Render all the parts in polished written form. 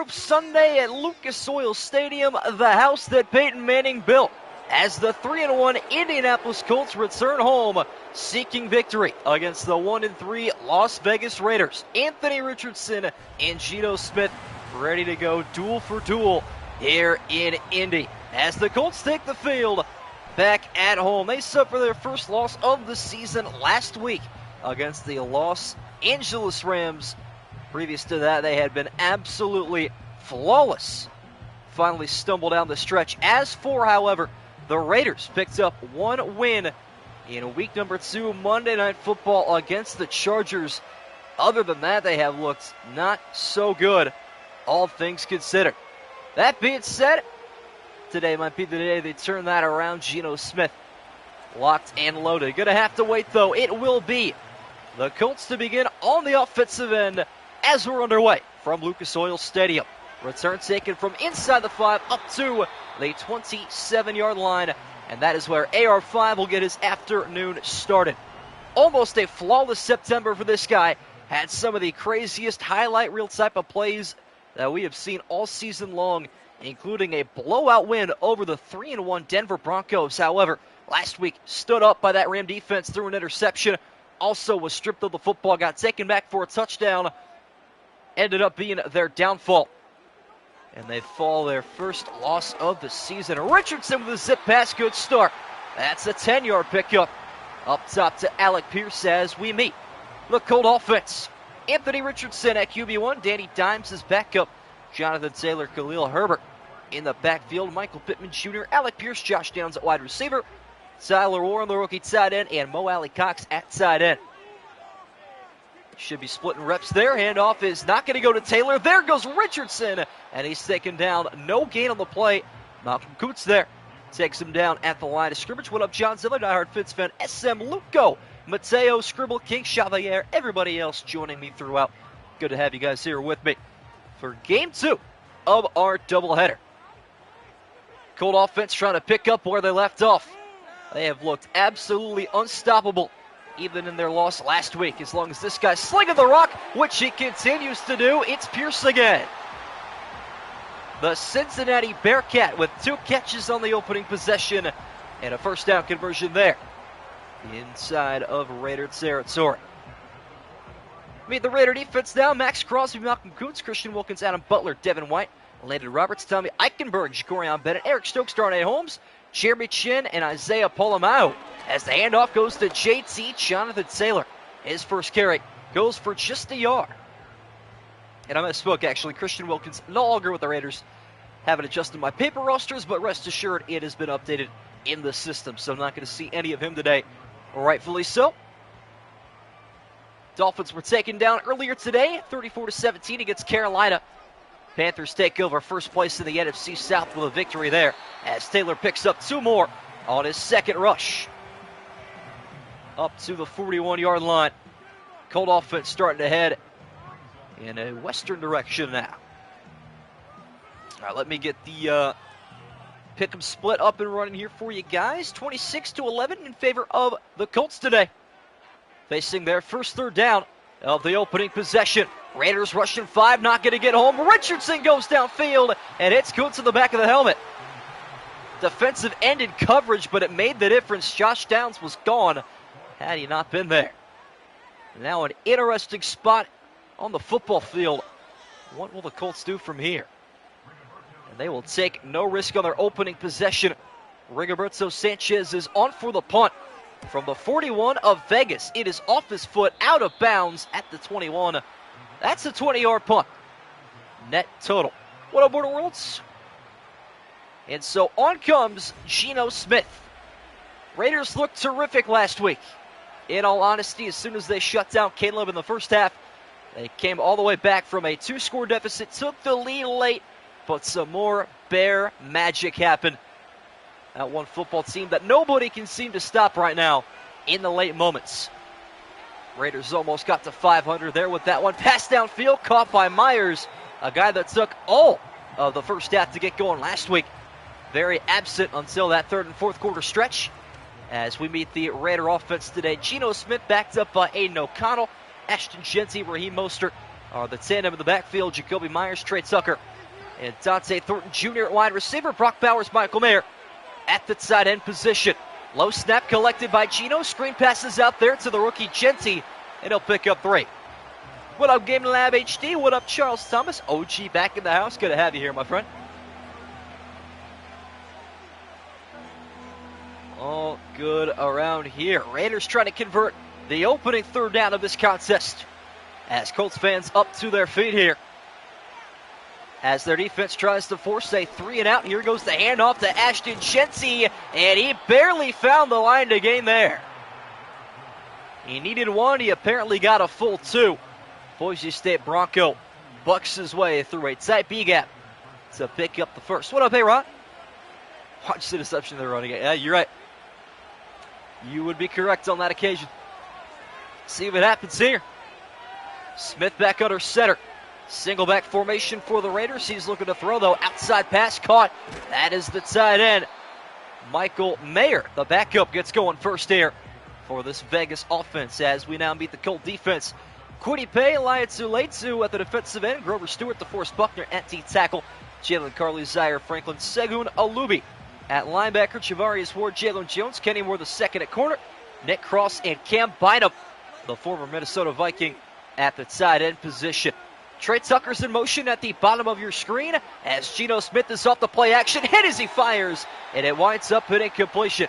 Group Sunday at Lucas Oil Stadium, the house that Peyton Manning built, as the 3-1 Indianapolis Colts return home, seeking victory against the 1-3 Las Vegas Raiders. Anthony Richardson and Geno Smith ready to go duel for duel here in Indy, as the Colts take the field back at home. They suffer their first loss of the season last week against the Los Angeles Rams. Previous to that, they had been absolutely flawless. Finally stumbled down the stretch. As for, however, the Raiders picked up one win in week number 2 Monday Night Football against the Chargers. Other than that, they have looked not so good, all things considered. That being said, today might be the day they turn that around. Geno Smith locked and loaded. Gonna have to wait, though. It will be the Colts to begin on the offensive end as we're underway from Lucas Oil Stadium. Return taken from inside the 5 up to the 27-yard line, and that is where AR5 will get his afternoon started. Almost a flawless September for this guy. Had some of the craziest highlight reel type of plays that we have seen all season long, including a blowout win over the 3-1 Denver Broncos. However, last week stood up by that Ram defense through an interception. Also was stripped of the football, got taken back for a touchdown. Ended up being their downfall. And they fall their first loss of the season. Richardson with a zip pass, good start. That's a 10-yard pickup. Up top to Alec Pierce as we meet the Colt offense. Anthony Richardson at QB1. Danny Dimes is backup. Jonathan Taylor, Khalil Herbert in the backfield. Michael Pittman Jr., Alec Pierce, Josh Downs at wide receiver. Tyler Warren, the rookie tight end, and Mo Alley Cox at tight end. Should be splitting reps there. Handoff is not going to go to Taylor. There goes Richardson, and he's taken down. No gain on the play. Malcolm Coots there takes him down at the line of scrimmage. What up, John Ziller, diehard Fitz fan, SM Luco, Mateo, Scribble, King, Chevalier, everybody else joining me throughout. Good to have you guys here with me for Game 2 of our doubleheader. Colt offense trying to pick up where they left off. They have looked absolutely unstoppable, even in their loss last week. As long as this guy's slinging the rock, which he continues to do, it's Pierce again. The Cincinnati Bearcat with 2 catches on the opening possession and a first down conversion there inside of Raider territory. Meet the Raider defense now. Max Crosby, Malcolm Kuntz, Christian Wilkins, Adam Butler, Devin White, Landon Roberts, Tommy Eichenberg, Jacorian Bennett, Eric Stokes, Darnay Holmes, Jeremy Chin, and Isaiah Polamalu. As the handoff goes to JT Jonathan Taylor. His first carry goes for just a yard. And I misspoke, actually. Christian Wilkins no longer with the Raiders. Haven't adjusted my paper rosters, but rest assured it has been updated in the system. So I'm not going to see any of him today. Rightfully so. Dolphins were taken down earlier today, 34-17 against Carolina. Panthers take over first place in the NFC South with a victory there, as Taylor picks up 2 more on his second rush. Up to the 41-yard line. Colt offense starting to head in a western direction now. All right, let me get the pick'em split up and running here for you guys. 26-11 in favor of the Colts today. Facing their first third down of the opening possession. Raiders rushing 5, not going to get home. Richardson goes downfield and hits Kuntz in the back of the helmet. Defensive end in coverage, but it made the difference. Josh Downs was gone had he not been there. Now an interesting spot on the football field. What will the Colts do from here? And they will take no risk on their opening possession. Rigoberto Sanchez is on for the punt. From the 41 of Vegas, it is off his foot, out of bounds at the 21. That's a 20-yard punt. Net total. What up, Border Worlds? And so on comes Geno Smith. Raiders looked terrific last week. In all honesty, as soon as they shut down Caleb in the first half, they came all the way back from a 2-score deficit, took the lead late, but some more Bear magic happened. That one football team that nobody can seem to stop right now in the late moments. Raiders almost got to 500 there with that one. Pass downfield, caught by Myers, a guy that took all of the first half to get going last week. Very absent until that third and fourth quarter stretch. As we meet the Raider offense today, Geno Smith backed up by Aiden O'Connell, Ashton Genty, Raheem Mostert, are the tandem in the backfield, Jacoby Myers, Trey Tucker, and Dante Thornton Jr. at wide receiver. Brock Bowers, Michael Mayer at the tight end position. Low snap collected by Gino. Screen passes out there to the rookie Genty, and he'll pick up 3. What up, Gaming Lab HD? What up, Charles Thomas? OG back in the house. Good to have you here, my friend. All good around here. Raiders trying to convert the opening third down of this contest, as Colts fans up to their feet here, as their defense tries to force a 3-and-out. Here goes the handoff to Ashton Genty, and he barely found the line to gain there. He needed 1. He apparently got a full 2. Boise State Bronco bucks his way through a tight B-gap to pick up the first. What up, hey, Ron? Watch the deception they're running it. Yeah, you're right. You would be correct on that occasion. See what happens here. Smith back under center. Single back formation for the Raiders. He's looking to throw, though. Outside pass caught. That is the tight end, Michael Mayer. The backup gets going first here for this Vegas offense, as we now meet the Colt defense. Quiddy Pay, Eliatsu Leitsu at the defensive end. Grover Stewart, DeForest Buckner at D-tackle. Jalen Carley, Zaire Franklin, Segun Alubi at linebacker. Javarius Ward, Jalen Jones, Kenny Moore the second at corner. Nick Cross and Cam Bynum, the former Minnesota Viking, at the tight end position. Trey Tucker's in motion at the bottom of your screen, as Geno Smith is off the play action. Hit as he fires, and it winds up in incompletion.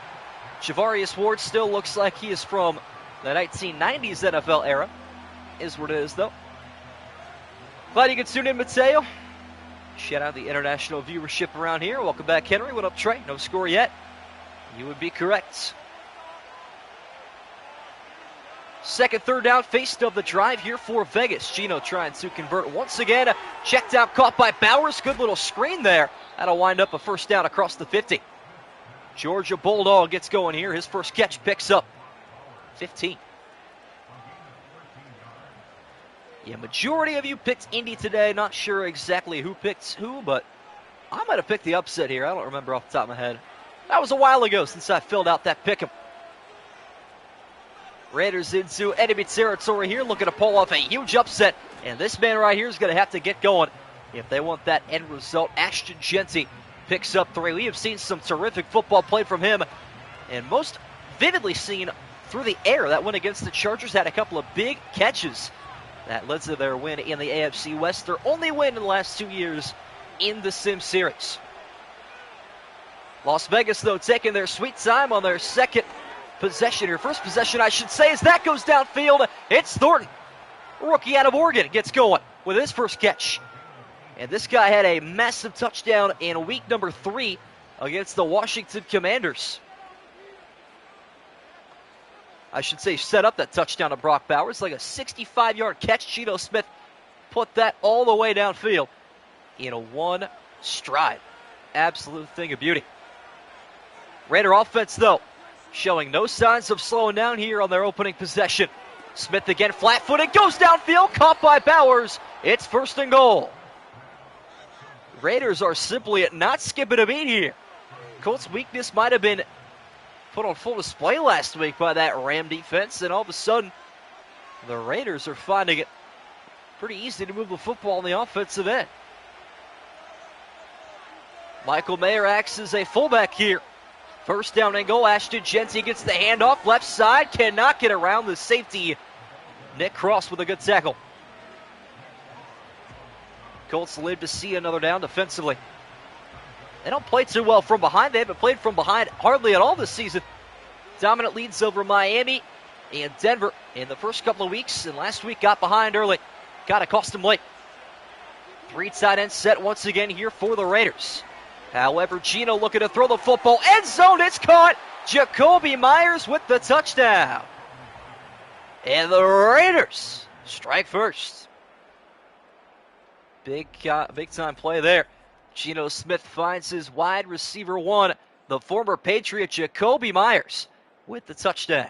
Javarius Ward still looks like he is from the 1990s NFL era. Is what it is, though. Glad you could tune in, Mateo. Shout out the international viewership around here. Welcome back, Henry. What up, Trey? No score yet. You would be correct. Second third down faced of the drive here for Vegas. Geno trying to convert once again. Checked out, caught by Bowers. Good little screen there. That'll wind up a first down across the 50. Georgia Bulldog gets going here. His first catch picks up 15. Yeah, majority of you picked Indy today. Not sure exactly who picked who, but I might have picked the upset here. I don't remember off the top of my head. That was a while ago since I filled out that pick'em. Raiders into enemy territory here, looking to pull off a huge upset. And this man right here is going to have to get going if they want that end result. Ashton Genty picks up 3. We have seen some terrific football played from him, and most vividly seen through the air. That win against the Chargers had a couple of big catches that led to their win in the AFC West. Their only win in the last 2 years in the Sim Series. Las Vegas, though, taking their sweet time on their second possession here. First possession, I should say, as that goes downfield. It's Thornton, rookie out of Oregon, gets going with his first catch. And this guy had a massive touchdown in week number 3 against the Washington Commanders. I should say set up that touchdown to Brock Bowers. Like a 65-yard catch. Geno Smith put that all the way downfield in one stride. Absolute thing of beauty. Raider offense, though, showing no signs of slowing down here on their opening possession. Smith again, flat-footed, goes downfield, caught by Bowers. It's first and goal. Raiders are simply not skipping a beat here. Colts' weakness might have been put on full display last week by that Ram defense, and all of a sudden, the Raiders are finding it pretty easy to move the football on the offensive end. Michael Mayer acts as a fullback here. First down and goal. Ashton Genty gets the handoff. Left side. Cannot get around the safety. Nick Cross with a good tackle. Colts live to see another down defensively. They don't play too well from behind. They haven't played from behind hardly at all this season. Dominant leads over Miami and Denver in the first couple of weeks. And last week got behind early. Got to cost them late. 3 tight ends set once again here for the Raiders. However, Geno looking to throw the football. End zone, it's caught. Jacoby Myers with the touchdown. And the Raiders strike first. Big time play there. Geno Smith finds his wide receiver 1, the former Patriot Jacoby Myers, with the touchdown.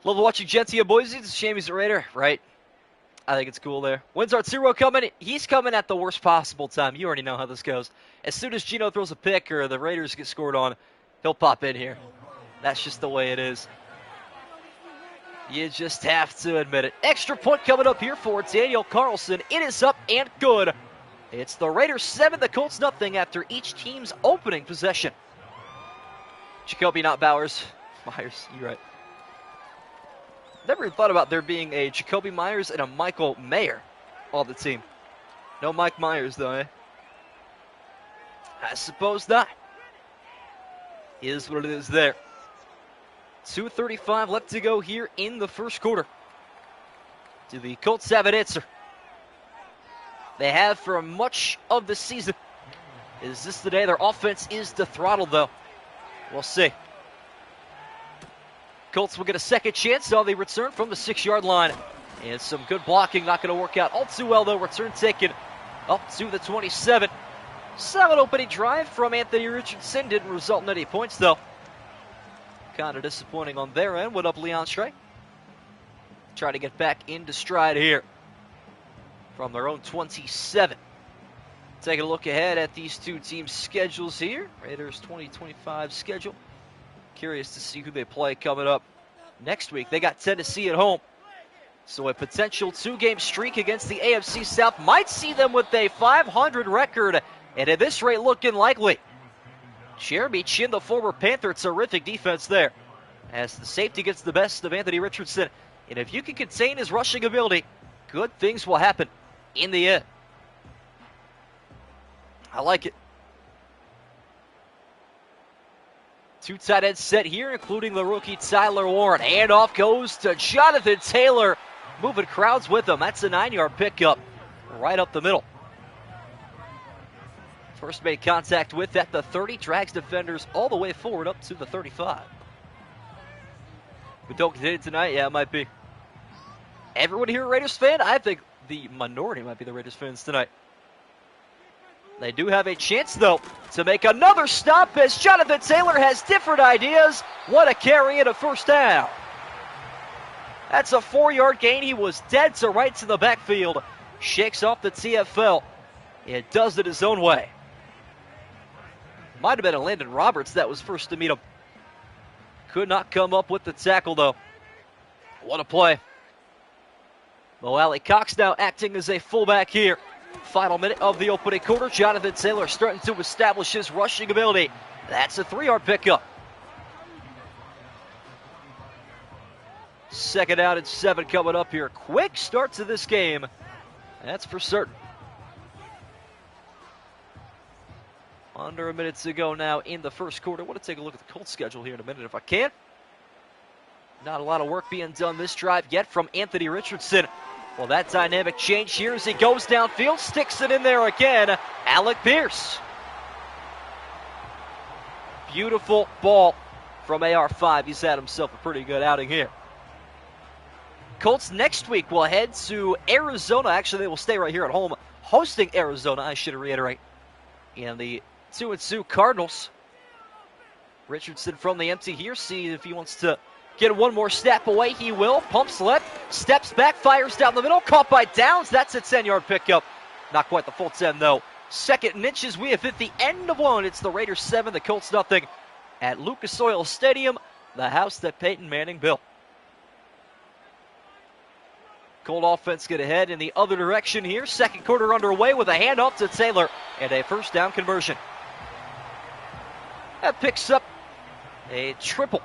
Love watching Genty and Boise. It's a shame he's a Raider, right? I think it's cool there. Wins Arturo coming. He's coming at the worst possible time. You already know how this goes. As soon as Geno throws a pick or the Raiders get scored on, he'll pop in here. That's just the way it is. You just have to admit it. Extra point coming up here for Daniel Carlson. It is up and good. It's the Raiders 7, the Colts nothing after each team's opening possession. Jacoby, not Bowers. Myers, you're right. Never even thought about there being a Jacoby Myers and a Michael Mayer on the team. No Mike Myers, though, eh? I suppose not. Is what it is there. 2:35 left to go here in the first quarter. Do the Colts have an answer? They have for much of the season. Is this the day their offense is to throttle, though? We'll see. Colts will get a second chance on the return from the 6-yard line. And some good blocking, not going to work out all too well, though. Return taken up to the 27. Solid opening drive from Anthony Richardson. Didn't result in any points, though. Kind of disappointing on their end. What up, Leon Stray? Try to get back into stride here from their own 27. Taking a look ahead at these two teams' schedules here. Raiders 2025 schedule. Curious to see who they play coming up next week. They got Tennessee at home. So a potential 2-game streak against the AFC South might see them with a 500 record. And at this rate, looking likely. Jeremy Chin, the former Panther, terrific defense there. As the safety gets the best of Anthony Richardson. And if you can contain his rushing ability, good things will happen in the end. I like it. 2 tight ends set here, including the rookie Tyler Warren. Handoff goes to Jonathan Taylor. Moving crowds with him. That's a 9-yard pickup right up the middle. First made contact with at the 30. Drags defenders all the way forward up to the 35. We don't get it tonight? Yeah, it might be. Everyone here a Raiders fan? I think the minority might be the Raiders fans tonight. They do have a chance, though, to make another stop as Jonathan Taylor has different ideas. What a carry and a first down. That's a 4-yard gain. He was dead to rights in the backfield. Shakes off the TFL. It does it his own way. Might have been a Landon Roberts that was first to meet him. Could not come up with the tackle, though. What a play. Mo Alley Cox now acting as a fullback here. Final minute of the opening quarter. Jonathan Taylor starting to establish his rushing ability. That's a 3-yard pickup. Second down and 7 coming up here. Quick start to this game. That's for certain. Under a minute to go now in the first quarter. I want to take a look at the Colts schedule here in a minute if I can. Not a lot of work being done this drive yet from Anthony Richardson. Well, that dynamic change here as he goes downfield, sticks it in there again. Alec Pierce. Beautiful ball from AR5. He's had himself a pretty good outing here. Colts next week will head to Arizona. Actually, they will stay right here at home, hosting Arizona, I should reiterate. And the 2-2 Cardinals. Richardson from the empty here. See if he wants to get one more step away. He will. Pumps left. Steps back. Fires down the middle. Caught by Downs. That's a 10-yard pickup. Not quite the full 10, though. Second and inches. We have hit the end of one. It's the Raiders 7, the Colts nothing at Lucas Oil Stadium, the house that Peyton Manning built. Colt offense get ahead in the other direction here. Second quarter underway with a handoff to Taylor and a first down conversion. That picks up a triple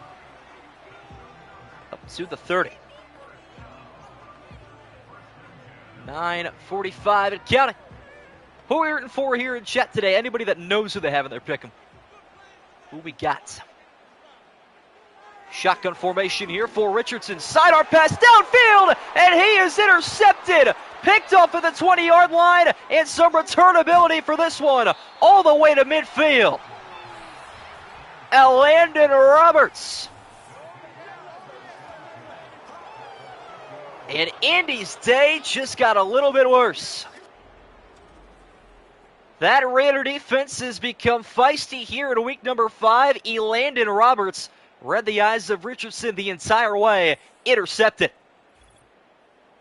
up to the 30. 9:45 and counting. Who are we rooting for here in chat today? Anybody that knows who they have in their pick 'em? Who we got? Shotgun formation here for Richardson. Sidearm pass downfield, and he is intercepted. Picked off at the 20-yard line, and some return ability for this one, all the way to midfield. Landon Roberts. And Indy's day just got a little bit worse. That Raider defense has become feisty here in week number 5. Landon Roberts read the eyes of Richardson the entire way. Intercepted.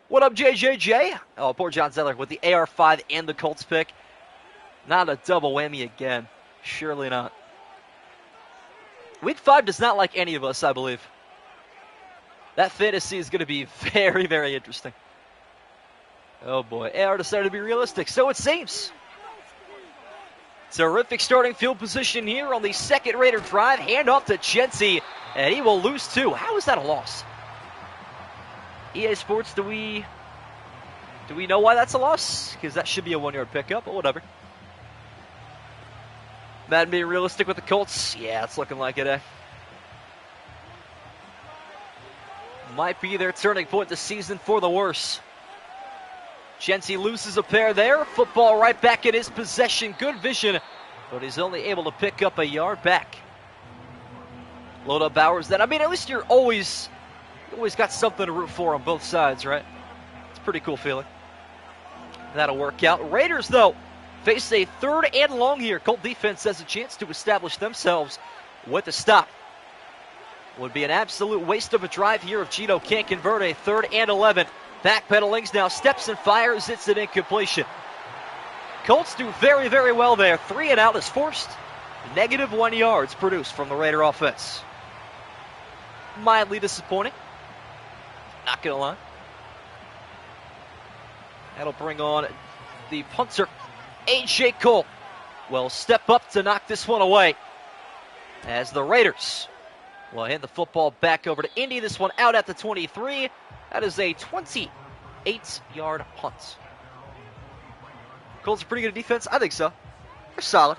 What up, JJJ? Oh, poor John Zeller with the AR5 and the Colts pick. Not a double whammy again. Surely not. Week 5 does not like any of us, I believe. That fantasy is going to be very, very interesting. Oh boy, AR decided to be realistic, so it seems. Terrific starting field position here on the second Raider drive. Hand off to Jency, and he will lose two. How is that a loss? EA Sports, do we know why that's a loss? Because that should be a 1-yard pickup, but whatever. Madden being realistic with the Colts? Yeah, it's looking like it, eh? Might be their turning point this season for the worse. Jency loses a pair there. Football right back in his possession. Good vision, but he's only able to pick up a yard back. Load up Bowers then. I mean, at least you always got something to root for on both sides, right? It's a pretty cool feeling. That'll work out. Raiders, though, face a 3rd and long here. Colt defense has a chance to establish themselves with a stop. Would be an absolute waste of a drive here if Gino can't convert a 3rd and 11. Backpedalings now, steps and fires. It's an incompletion. Colts do very, very well there. 3 and out is forced. -1 yards produced from the Raider offense. Mildly disappointing. Not going to lie. That'll bring on the punter, A.J. Cole. Will step up to knock this one away as the Raiders will hand the football back over to Indy. This one out at the 23. That is a 28-yard punt. Colts are pretty good at defense. I think so. They're solid.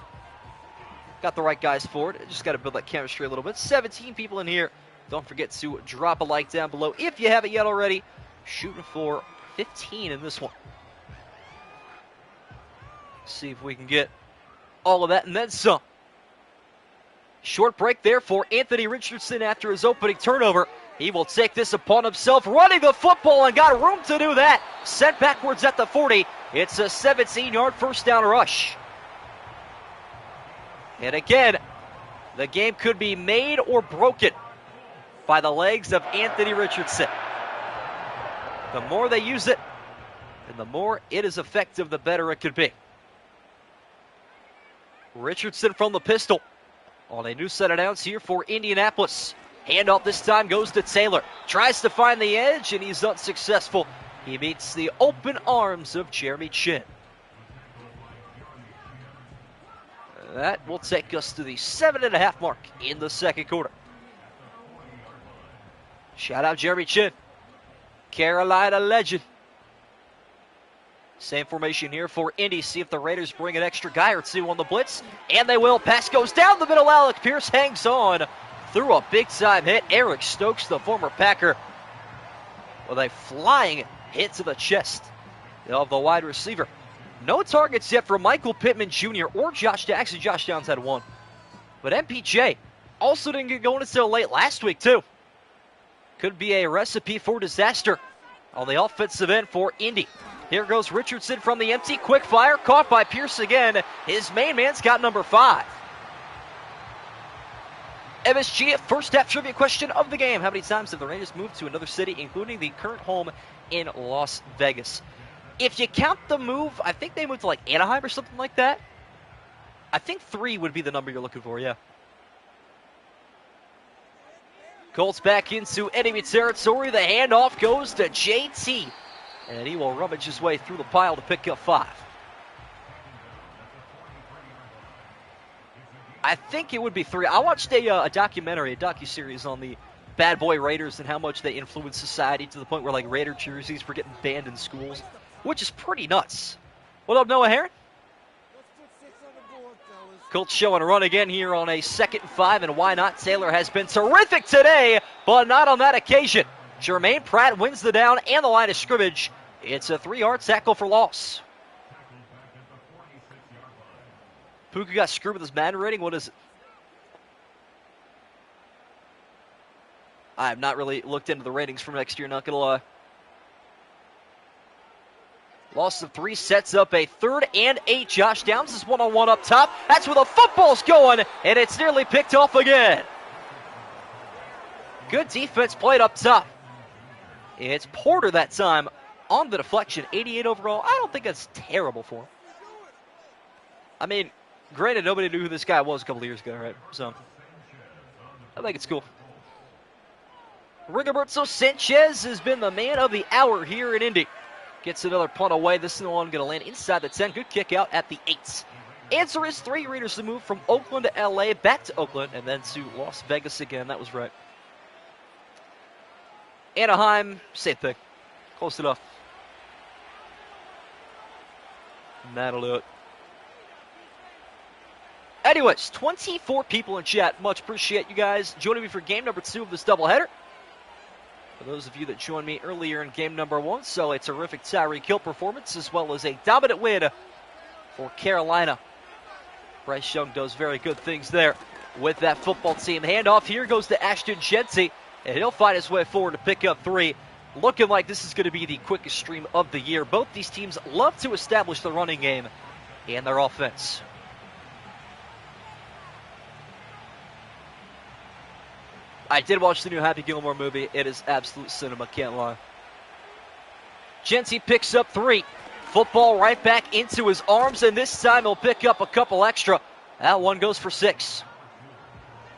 Got the right guys for it. Just got to build that chemistry a little bit. 17 people in here. Don't forget to drop a like down below if you haven't yet already. Shooting for 15 in this one. See if we can get all of that and then some. Short break there for Anthony Richardson after his opening turnover. He will take this upon himself, running the football, and got room to do that. Sent backwards at the 40. It's a 17-yard first down rush. And again, the game could be made or broken by the legs of Anthony Richardson. The more they use it, and the more it is effective, the better it could be. Richardson from the pistol on a new set of downs here for Indianapolis. Handoff this time goes to Taylor. Tries to find the edge, and he's unsuccessful. He meets the open arms of Jeremy Chin. That will take us to the 7.5 mark in the second quarter. Shout out Jeremy Chin, Carolina legend. Same formation here for Indy. See if the Raiders bring an extra guy or two on the blitz. And they will. Pass goes down the middle. Alec Pierce hangs on through a big-time hit. Eric Stokes, the former Packer, with a flying hit to the chest of the wide receiver. No targets yet for Michael Pittman Jr. or Josh Downs. Actually, Josh Downs had one. But MPJ also didn't get going until late last week, too. Could be a recipe for disaster on the offensive end for Indy. Here goes Richardson from the empty. Quick fire, caught by Pierce again. His main man's got number 5. MSG, first half trivia question of the game. How many times have the Raiders moved to another city, including the current home in Las Vegas? If you count the move, I think they moved to like Anaheim or something like that. I think 3 would be the number you're looking for, yeah. Colts back into enemy territory. The handoff goes to JT. And he will rummage his way through the pile to pick up 5. I think it would be 3. I watched a documentary, a docuseries on the Bad Boy Raiders and how much they influenced society to the point where like Raider jerseys were getting banned in schools, which is pretty nuts. What up, Noah Heron? Colts showing a run again here on a 2nd and 5, and why not? Taylor has been terrific today, but not on that occasion. Jermaine Pratt wins the down and the line of scrimmage. It's a 3-yard tackle for loss. Puka got screwed with his Madden rating. What is it? I have not really looked into the ratings for next year, not going to lie. Loss of 3 sets up a 3rd and 8. Josh Downs is one-on-one up top. That's where the football's going, and it's nearly picked off again. Good defense played up top. It's Porter that time on the deflection. 88 overall. I don't think that's terrible for him. I mean, granted, nobody knew who this guy was a couple of years ago, right? So, I think it's cool. Rigoberto Sanchez has been the man of the hour here in Indy. Gets another punt away. This one going to land inside the 10. Good kick out at the 8. Answer is 3. Raiders to move from Oakland to LA, back to Oakland, and then to Las Vegas again. That was right. Anaheim, same thing. Close enough. And that'll do it. Anyways, 24 people in chat. Much appreciate you guys joining me for game number 2 of this doubleheader. For those of you that joined me earlier in game number 1, so a terrific Tyreek Hill performance as well as a dominant win for Carolina. Bryce Young does very good things there with that football team. Handoff here goes to Ashton Jeanty, and he'll find his way forward to pick up 3. Looking like this is going to be the quickest stream of the year. Both these teams love to establish the running game and their offense. I did watch the new Happy Gilmore movie. It is absolute cinema, can't lie. Jeanty picks up 3. Football right back into his arms, and this time he'll pick up a couple extra. That one goes for 6.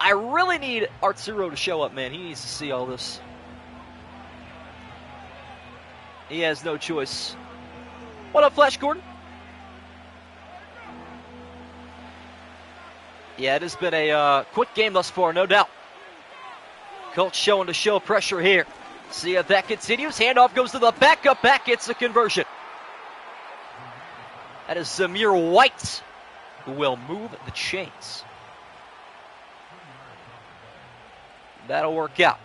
I really need Arturo to show up, man. He needs to see all this. He has no choice. What up, Flash Gordon? Yeah, it has been a quick game thus far, no doubt. Colts showing to show pressure here. See if that continues. Handoff goes to the backup back. Gets a conversion. That is Zamir White, who will move the chains. That'll work out.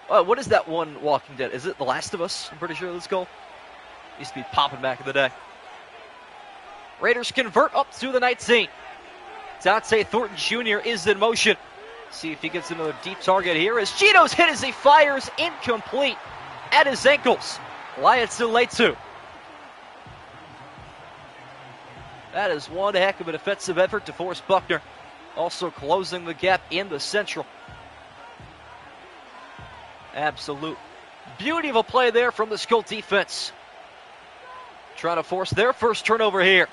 Oh, what is that one Walking Dead? Is it The Last of Us? I'm pretty sure that's called. Used to be popping back in the day. Raiders convert up to the 19. Dante Thornton Jr. is in motion. See if he gets another deep target here as Geno's hit as he fires incomplete at his ankles. Lions to late 2. That is one heck of a defensive effort to force Buckner. Also closing the gap in the central. Absolute beauty of a play there from the Colt defense. Trying to force their first turnover here.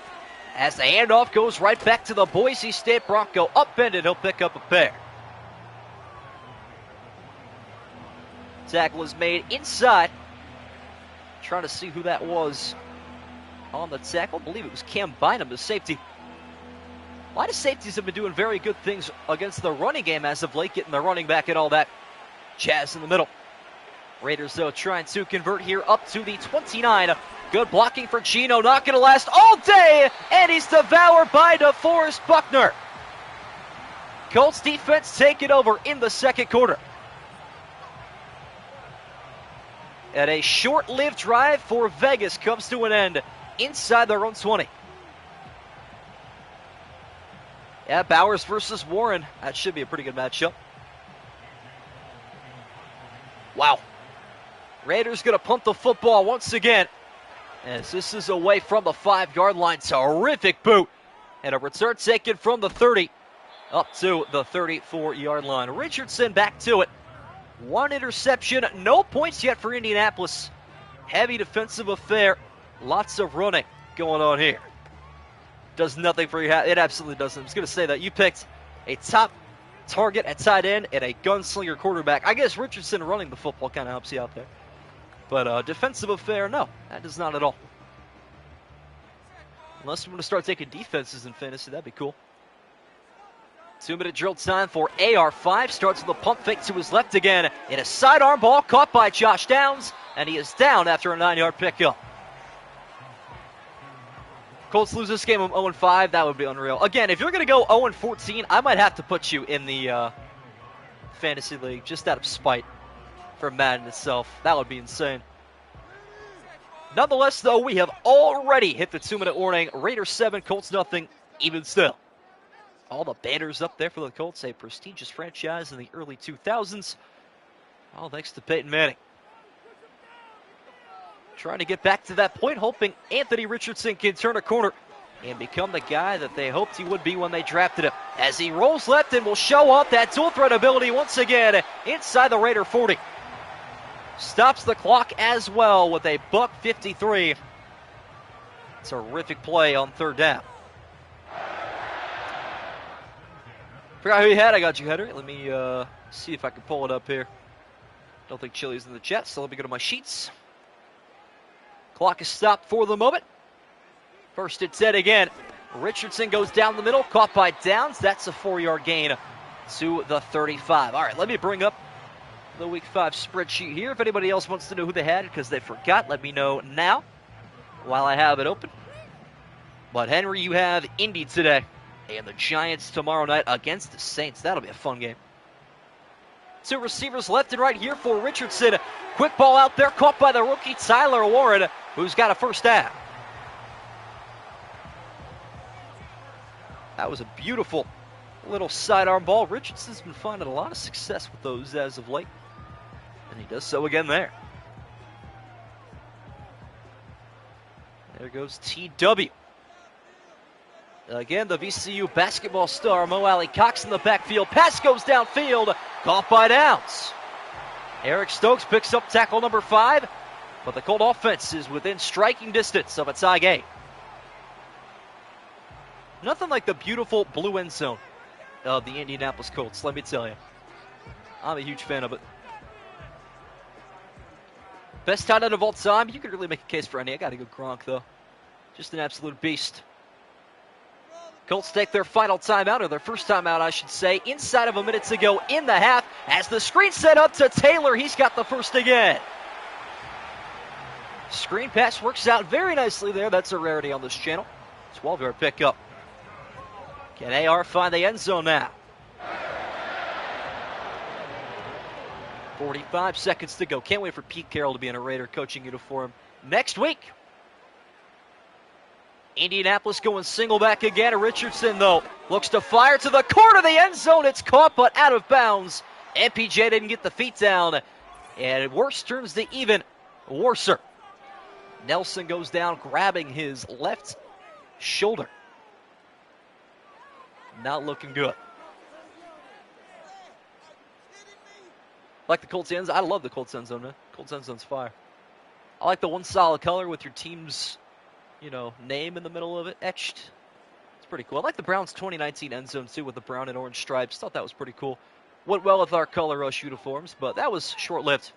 As the handoff goes right back to the Boise State Bronco. Upended, he'll pick up a pair. Tackle is made inside. Trying to see who that was on the tackle. I believe it was Cam Bynum, the safety. A lot of safeties have been doing very good things against the running game as of late, getting the running back and all that jazz in the middle. Raiders, though, trying to convert here up to the 29. Good blocking for Geno. Not going to last all day, and he's devoured by DeForest Buckner. Colts defense take it over in the second quarter. And a short-lived drive for Vegas comes to an end inside their own 20. Yeah, Bowers versus Warren. That should be a pretty good matchup. Wow. Raiders going to punt the football once again. As this is away from the 5-yard line. Terrific boot. And a return taken from the 30 up to the 34-yard line. Richardson back to it. 1 interception. No points yet for Indianapolis. Heavy defensive affair. Lots of running going on here. Does nothing for you. It absolutely doesn't. I was going to say that. You picked a top target at tight end and a gunslinger quarterback. I guess Richardson running the football kind of helps you out there. But defensive affair, no. That does not at all. Unless you want to start taking defenses in fantasy, that'd be cool. 2-minute drill time for AR5. Starts with a pump fake to his left again. In a sidearm ball caught by Josh Downs. And he is down after a 9-yard pickup. Colts lose this game of 0-5. That would be unreal. Again, if you're going to go 0-14, I might have to put you in the fantasy league just out of spite for Madden itself. That would be insane. Nonetheless, though, we have already hit the 2-minute warning. Raiders 7, Colts nothing, even still. All the banners up there for the Colts, a prestigious franchise in the early 2000s. All thanks to Peyton Manning. Trying to get back to that point, hoping Anthony Richardson can turn a corner and become the guy that they hoped he would be when they drafted him. As he rolls left and will show off that dual threat ability once again inside the Raider 40. Stops the clock as well with a $1:53. Terrific play on third down. Forgot who you had. I got you, Henry. Let me see if I can pull it up here. Don't think Chili's in the chat, so let me go to my sheets. Clock is stopped for the moment. First and 10 again. Richardson goes down the middle, caught by Downs. That's a 4-yard gain to the 35. All right, let me bring up the Week 5 spreadsheet here. If anybody else wants to know who they had because they forgot, let me know now while I have it open. But Henry, you have Indy today and the Giants tomorrow night against the Saints. That'll be a fun game. Two receivers left and right here for Richardson. Quick ball out there, caught by the rookie Tyler Warren, who's got a first down. That was a beautiful little sidearm ball. Richardson's been finding a lot of success with those as of late. And he does so again there. There goes TW. Again, the VCU basketball star, Mo Alley Cox in the backfield. Pass goes downfield, caught by Downs. Eric Stokes picks up tackle number 5, but the Colt offense is within striking distance of a tie game. Nothing like the beautiful blue end zone of the Indianapolis Colts, let me tell you. I'm a huge fan of it. Best tight end of all time, you could really make a case for any. I got to go Gronk, though. Just an absolute beast. Colts take their final timeout, or their first timeout, I should say, inside of a minute to go in the half. As the screen set up to Taylor, he's got the first again. Screen pass works out very nicely there. That's a rarity on this channel. 12-yard pickup. Can AR find the end zone now? 45 seconds to go. Can't wait for Pete Carroll to be in a Raider coaching uniform next week. Indianapolis going single back again. Richardson, though, looks to fire to the corner of the end zone. It's caught, but out of bounds. MPJ didn't get the feet down. And worse turns to even worser. Nelson goes down, grabbing his left shoulder. Not looking good. Like the Colts end zone. I love the Colts end zone, man. Colts end zone's fire. I like the one solid color with your team's, name in the middle of it etched. It's pretty cool. I like the Browns 2019 end zone too with the brown and orange stripes. Thought that was pretty cool. Went well with our color rush uniforms, but that was short-lived.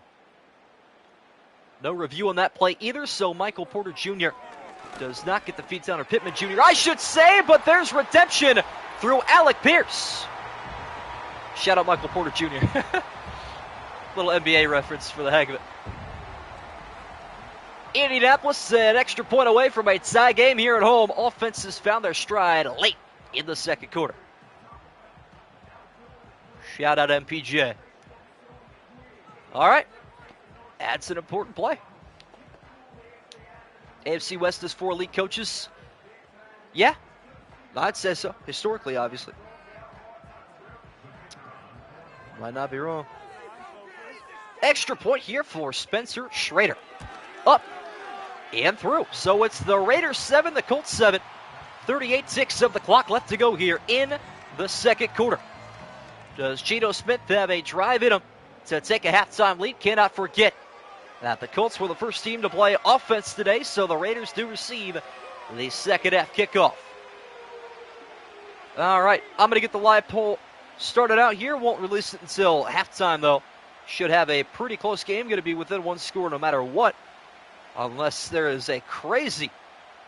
No review on that play either, so Michael Porter Jr. does not get the feet down, or Pittman Jr., I should say, but there's redemption through Alec Pierce. Shout out Michael Porter Jr. Little NBA reference for the heck of it. Indianapolis an extra point away from a tie game here at home. Offenses found their stride late in the second quarter. Shout out MPJ. All right. That's an important play. AFC West has 4 elite coaches. Yeah, I'd say so. Historically, obviously. Might not be wrong. Extra point here for Spencer Schrader. Up and through. So it's the Raiders 7, the Colts 7. 38 ticks of the clock left to go here in the second quarter. Does Geno Smith have a drive in him to take a halftime lead? Cannot forget that the Colts were the first team to play offense today, so the Raiders do receive the second half kickoff. All right, I'm going to get the live poll started out here. Won't release it until halftime, though. Should have a pretty close game. Going to be within one score no matter what, unless there is a crazy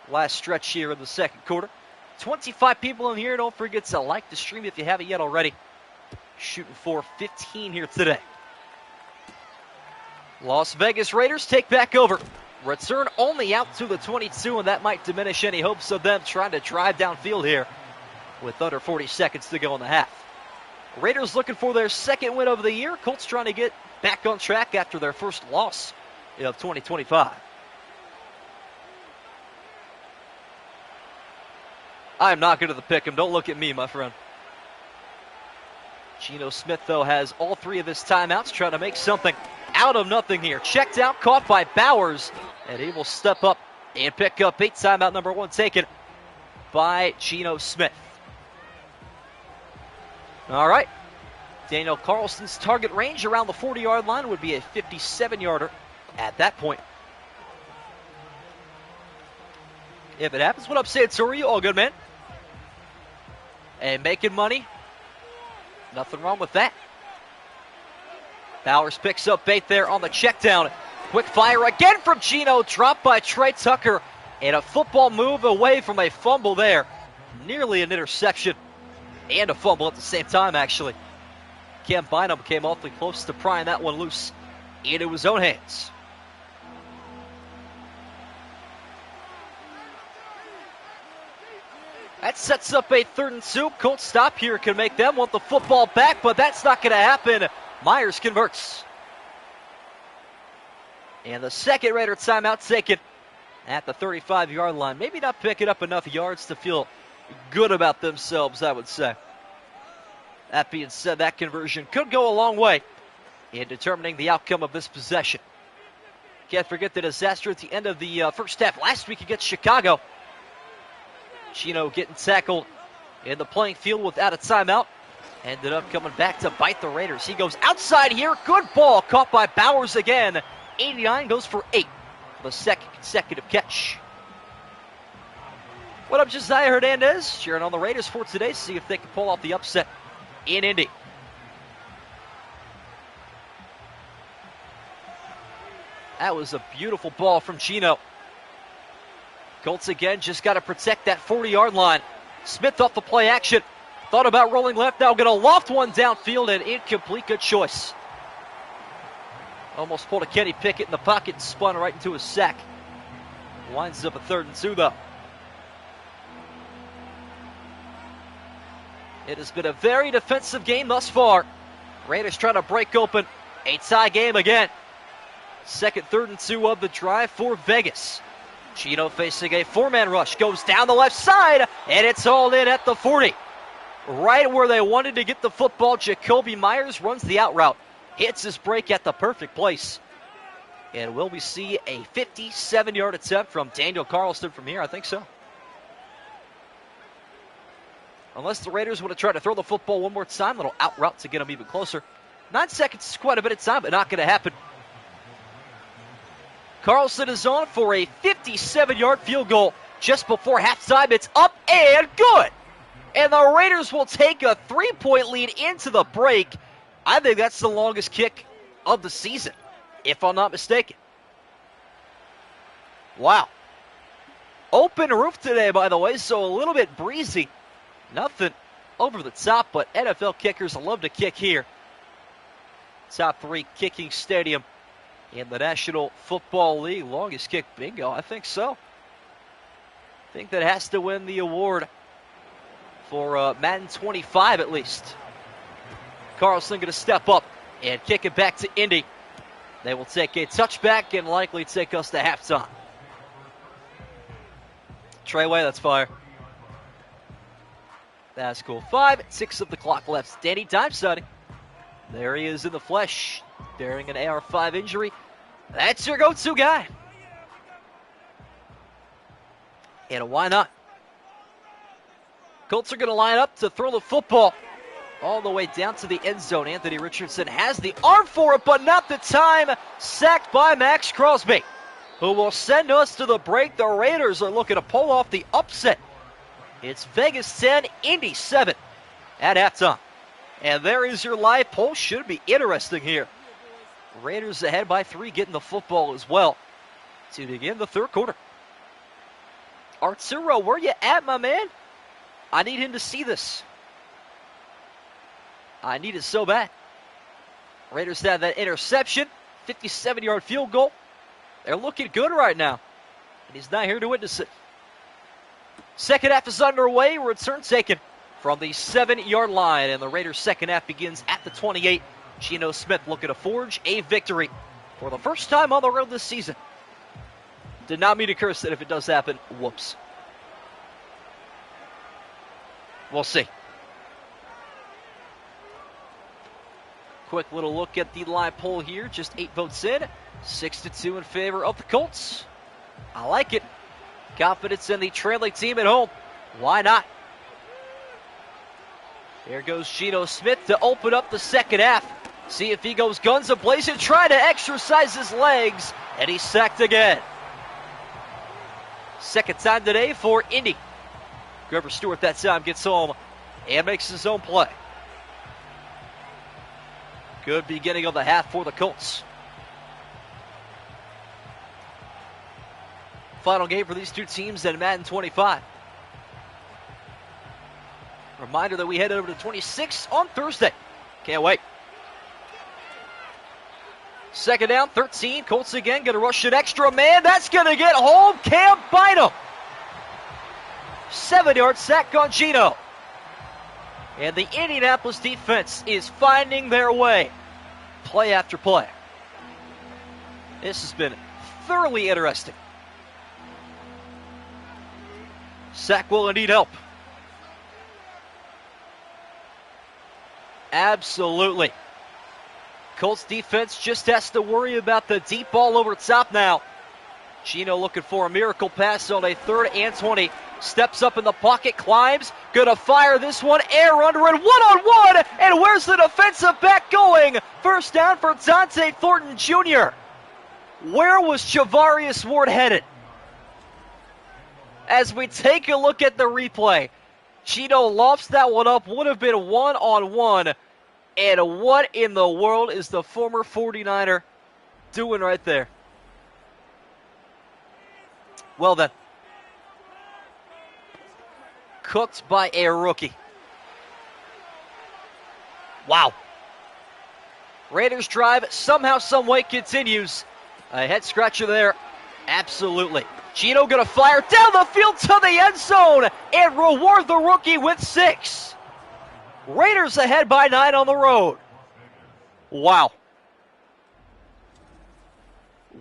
last stretch here in the second quarter. 25 people in here. Don't forget to like the stream if you haven't yet already. Shooting for 15 here today. Las Vegas Raiders take back over. Return only out to the 22, and that might diminish any hopes of them trying to drive downfield here with under 40 seconds to go in the half. Raiders looking for their second win of the year. Colts trying to get back on track after their first loss of 2025. I am not good at the pick 'em. Don't look at me, my friend. Geno Smith, though, has all 3 of his timeouts, trying to make something out of nothing here. Checked out, caught by Bowers, and he will step up and pick up 8. Timeout number 1 taken by Geno Smith. All right. Daniel Carlson's target range around the 40-yard line would be a 57-yarder at that point. If it happens, what up, Santori? All good, man. And making money Nothing wrong with that. Bowers picks up bait there on the check down. Quick fire again from Gino, dropped by Trey Tucker, and a football move away from a fumble there. Nearly an interception and a fumble at the same time, actually. Cam Bynum came awfully close to prying that one loose into his own hands. That sets up a 3rd and 2. Colts stop here can make them want the football back, but that's not going to happen. Myers converts. And the second Raider timeout taken at the 35-yard line. Maybe not picking up enough yards to feel good about themselves, I would say. That being said, that conversion could go a long way in determining the outcome of this possession. Can't forget the disaster at the end of the first half last week against Chicago. Gino getting tackled in the playing field without a timeout. Ended up coming back to bite the Raiders. He goes outside here. Good ball caught by Bowers again. 89 goes for 8 for the second consecutive catch. What up, Josiah Hernandez? Cheering on the Raiders for today. See if they can pull off the upset in Indy. That was a beautiful ball from Gino. Colts again just got to protect that 40-yard line. Smith off the play action. Thought about rolling left, now going to loft one downfield and incomplete. Good choice. Almost pulled a Kenny Pickett in the pocket and spun right into a sack. Winds up a 3rd and 2 though. It has been a very defensive game thus far. Raiders trying to break open a tie game again. Second 3rd and 2 of the drive for Vegas. Gino facing a 4-man rush, goes down the left side, and it's hauled in at the 40. Right where they wanted to get the football, Jacoby Myers runs the out route, hits his break at the perfect place. And will we see a 57-yard attempt from Daniel Carlson from here? I think so. Unless the Raiders want to try to throw the football one more time, little out route to get them even closer. 9 seconds is quite a bit of time, but not going to happen. Carlson is on for a 57-yard field goal just before halftime. It's up and good. And the Raiders will take a 3-point lead into the break. I think that's the longest kick of the season, if I'm not mistaken. Wow. Open roof today, by the way, so a little bit breezy. Nothing over the top, but NFL kickers love to kick here. Top 3 kicking stadium in the National Football League. Longest kick bingo, I think so. I think that has to win the award for Madden 25 at least. Carlson going to step up and kick it back to Indy. They will take a touchback and likely take us to halftime. Treyway, that's fire. That's cool. 5-6 of the clock left. Danny Dimestad. There he is in the flesh, bearing an AR-5 injury. That's your go-to guy. And why not? Colts are going to line up to throw the football all the way down to the end zone. Anthony Richardson has the arm for it, but not the time. Sacked by Max Crosby, who will send us to the break. The Raiders are looking to pull off the upset. It's Vegas 10, Indy 7 at halftime. And there is your live poll. Should be interesting here. Raiders ahead by 3, getting the football as well to begin the third quarter. Arturo, where you at, my man? I need him to see this. I need it so bad. Raiders have that interception, 57-yard field goal. They're looking good right now, and he's not here to witness it. Second half is underway. Return taken from the 7-yard line, and the Raiders' second half begins at the 28. Geno Smith looking to forge a victory for the first time on the road this season. Did not mean to curse that if it does happen. Whoops. We'll see. Quick little look at the live poll here. Just 8 votes in. 6-2 in favor of the Colts. I like it. Confidence in the trailing team at home. Why not? There goes Geno Smith to open up the second half. See if he goes guns a-blazing, trying to exercise his legs, and he's sacked again. Second time today for Indy. Grover Stewart that time gets home and makes his own play. Good beginning of the half for the Colts. Final game for these two teams in Madden 25. Reminder that we head over to 26 on Thursday. Can't wait. Second down, 13. Colts again going to rush an extra man. That's going to get home. Can't bite him. 7-yard sack on Gino. And the Indianapolis defense is finding their way. Play after play. This has been thoroughly interesting. Sack will indeed help. Absolutely. Colts defense just has to worry about the deep ball over top now. Gino looking for a miracle pass on a 3rd and 20. Steps up in the pocket, climbs, gonna fire this one, air under it, one-on-one, and where's the defensive back going? First down for Dante Thornton Jr. Where was Javarius Ward headed? As we take a look at the replay, Gino lofts that one up, would have been one-on-one, and what in the world is the former 49er doing right there? Well then. Cooked by a rookie. Wow. Raiders drive somehow, some way continues. A head scratcher there. Absolutely. Gino gonna fire down the field to the end zone and reward the rookie with 6. Raiders ahead by 9 on the road. Wow.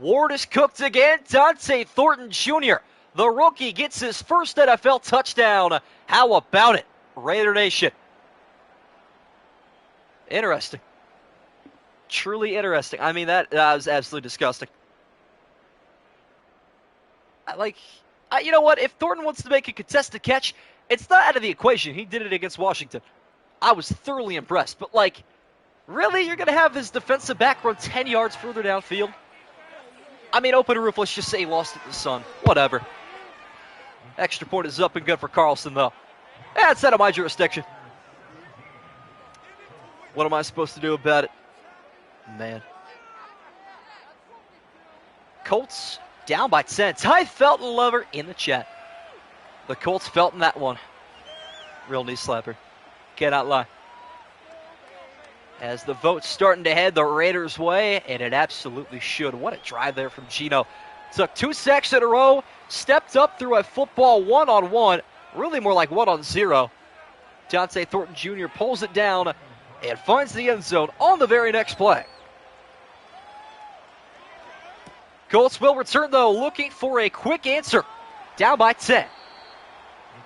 Ward is cooked again. Dante Thornton Jr., the rookie, gets his first NFL touchdown. How about it, Raider Nation? Interesting. Truly interesting. I mean, that was absolutely disgusting. You know what? If Thornton wants to make a contested catch, it's not out of the equation. He did it against Washington. I was thoroughly impressed. But, really? You're going to have his defensive back run 10 yards further downfield? I mean, open roof, let's just say he lost it to the sun. Whatever. Extra point is up and good for Carlson, though. That's out of my jurisdiction. What am I supposed to do about it? Man. Colts down by 10. Ty Felton lover in the chat. The Colts felt in that one. Real knee slapper. Cannot lie. As the vote's starting to head the Raiders' way, and it absolutely should. What a drive there from Gino. Took 2 sacks in a row, stepped up through a football one-on-one, really more like 1-on-0. Dante Thornton Jr. pulls it down and finds the end zone on the very next play. Colts will return, though, looking for a quick answer. Down by 10.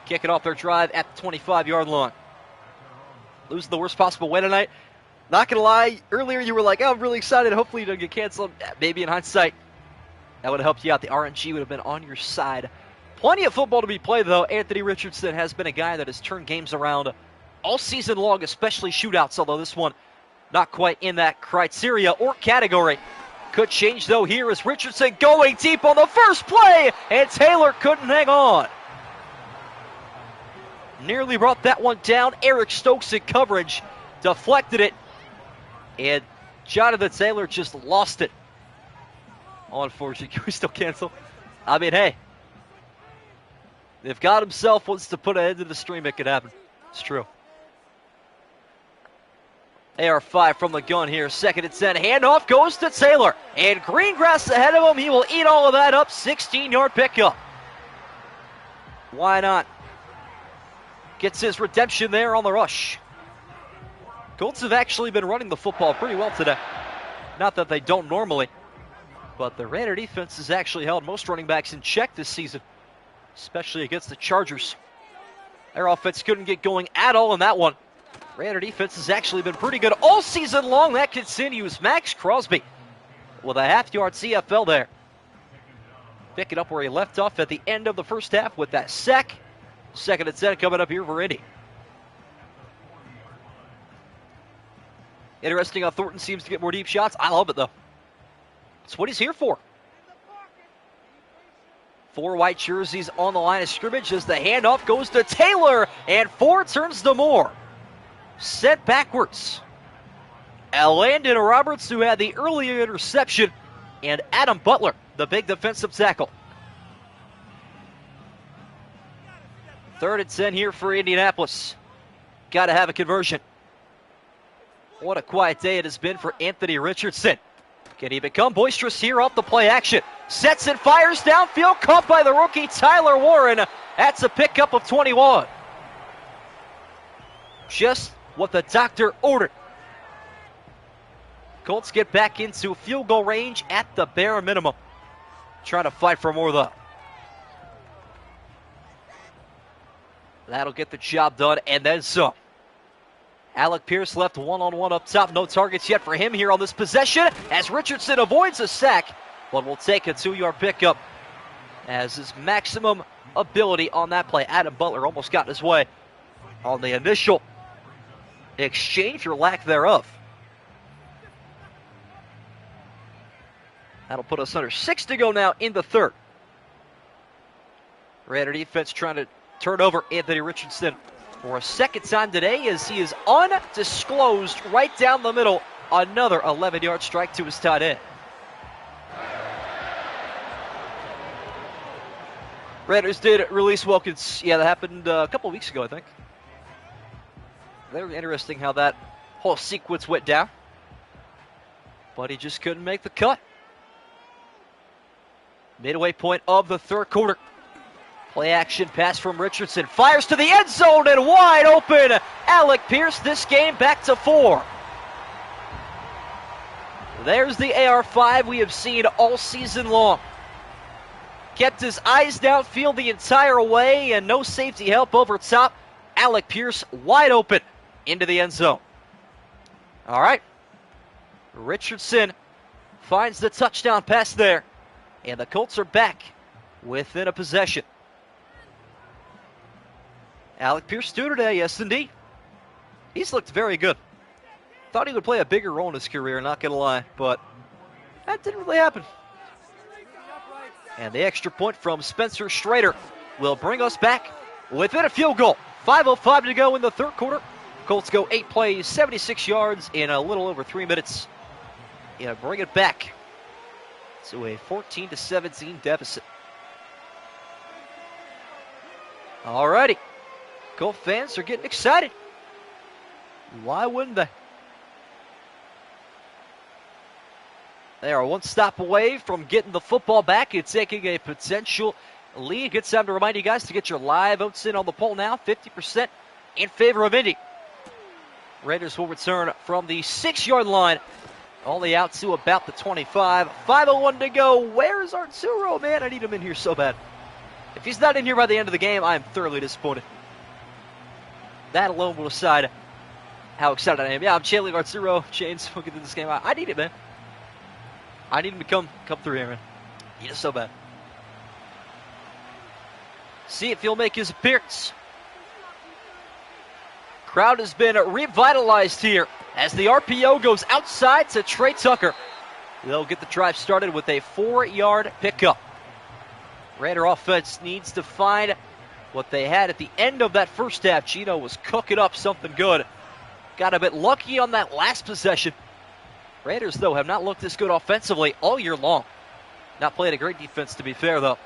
Kicking off their drive at the 25-yard line. Losing the worst possible way tonight. Not going to lie, earlier you were like, oh, I'm really excited. Hopefully you don't get canceled. Maybe in hindsight, that would have helped you out. The RNG would have been on your side. Plenty of football to be played, though. Anthony Richardson has been a guy that has turned games around all season long, especially shootouts, although this one not quite in that criteria or category. Could change, though, here is Richardson going deep on the first play, and Taylor couldn't hang on. Nearly brought that one down. Eric Stokes in coverage. Deflected it. And Jonathan Taylor just lost it. Unfortunately, can we still cancel? I mean, hey. If God himself wants to put an end to the stream, it could happen. It's true. AR5 from the gun here. 2nd and 10. Handoff goes to Taylor. And Greengrass ahead of him. He will eat all of that up. 16-yard pickup. Why not? Gets his redemption there on the rush. Colts have actually been running the football pretty well today. Not that they don't normally, but the Raider defense has actually held most running backs in check this season, especially against the Chargers. Their offense couldn't get going at all in that one. Raider defense has actually been pretty good all season long. That continues. Max Crosby with a half-yard CFL there. Pick it up where he left off at the end of the first half with that sack. 2nd and 10 coming up here for Indy. Interesting how Thornton seems to get more deep shots. I love it, though. It's what he's here for. 4 white jerseys on the line of scrimmage as the handoff goes to Taylor, and 4 turns to Moore. Set backwards. Landon Roberts, who had the earlier interception, and Adam Butler, the big defensive tackle. 3rd and 10 here for Indianapolis. Got to have a conversion. What a quiet day it has been for Anthony Richardson. Can he become boisterous here off the play action? Sets and fires downfield, caught by the rookie Tyler Warren. That's a pickup of 21. Just what the doctor ordered. Colts get back into field goal range at the bare minimum. Trying to fight for more though. That'll get the job done and then some. Alec Pierce left one-on-one up top. No targets yet for him here on this possession as Richardson avoids a sack, but will take a 2-yard pickup as his maximum ability on that play. Adam Butler almost got his way on the initial exchange or lack thereof. That'll put us under 6 to go now in the 3rd. Raider defense trying to turn over Anthony Richardson for a 2nd time today as he is undisclosed right down the middle. Another 11-yard strike to his tight end. Raiders did release Wilkins. Yeah, that happened a couple weeks ago, I think. Very interesting how that whole sequence went down. But he just couldn't make the cut. Midway point of the 3rd quarter. Play action pass from Richardson. Fires to the end zone and wide open. Alec Pierce, this game back to 4. There's the AR-5 we have seen all season long. Kept his eyes downfield the entire way and no safety help over top. Alec Pierce wide open into the end zone. All right. Richardson finds the touchdown pass there. And the Colts are back within a possession. Alec Pierce due today, yes indeed. He's looked very good. Thought he would play a bigger role in his career, not going to lie, but that didn't really happen. And the extra point from Spencer Schrader will bring us back within a field goal. 5:05 to go in the 3rd quarter. Colts go 8 plays, 76 yards in a little over 3 minutes. And bring it back to a 14-17 deficit. All righty. Colt fans are getting excited. Why wouldn't they? They are one stop away from getting the football back and taking a potential lead. Good time to remind you guys to get your live votes in on the poll now. 50% in favor of Indy. Raiders will return from the 6-yard line. Only out to about the 25. 5:01 to go. Where's Arturo, man? I need him in here so bad. If he's not in here by the end of the game, I am thoroughly disappointed. That alone will decide how excited I am. Yeah, I'm channeling Arturo. Chains, we'll get through this game. I need it, man. I need him to come through here, man. He is so bad. See if he'll make his appearance. Crowd has been revitalized here as the RPO goes outside to Trey Tucker. They'll get the drive started with a 4-yard pickup. Raider offense needs to find what they had at the end of that first half. Gino was cooking up something good. Got a bit lucky on that last possession. Raiders, though, have not looked this good offensively all year long. Not playing a great defense, to be fair, though.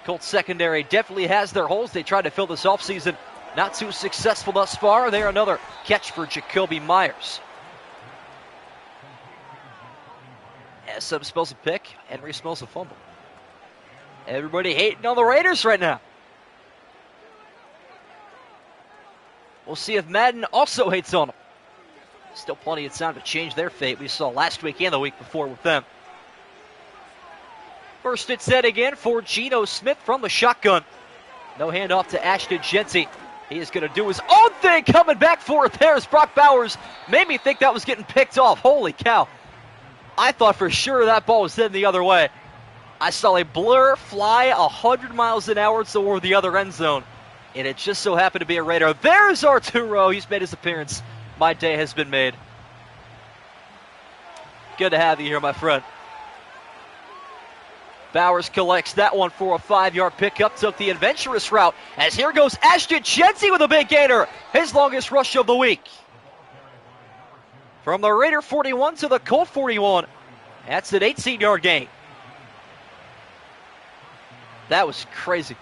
Colts secondary definitely has their holes. They tried to fill this offseason. Not too successful thus far. There another catch for Jacoby Myers. SM spells a pick. Henry smells a fumble. Everybody hating on the Raiders right now. We'll see if Madden also hates on them. Still plenty of time to change their fate. We saw last week and the week before with them. First and 10 again for Geno Smith from the shotgun. No handoff to Ashton Jeanty. He is going to do his own thing, coming back for it there as Brock Bowers made me think that was getting picked off. Holy cow. I thought for sure that ball was heading the other way. I saw a blur fly 100 miles an hour toward the other end zone, and it just so happened to be a Raider. There's Arturo. He's made his appearance. My day has been made. Good to have you here, my friend. Bowers collects that one for a 5-yard pickup. Took the adventurous route. As here goes Ashton Jeanty with a big gainer. His longest rush of the week. From the Raider 41 to the Colt 41. That's an 18-yard gain. That was crazy.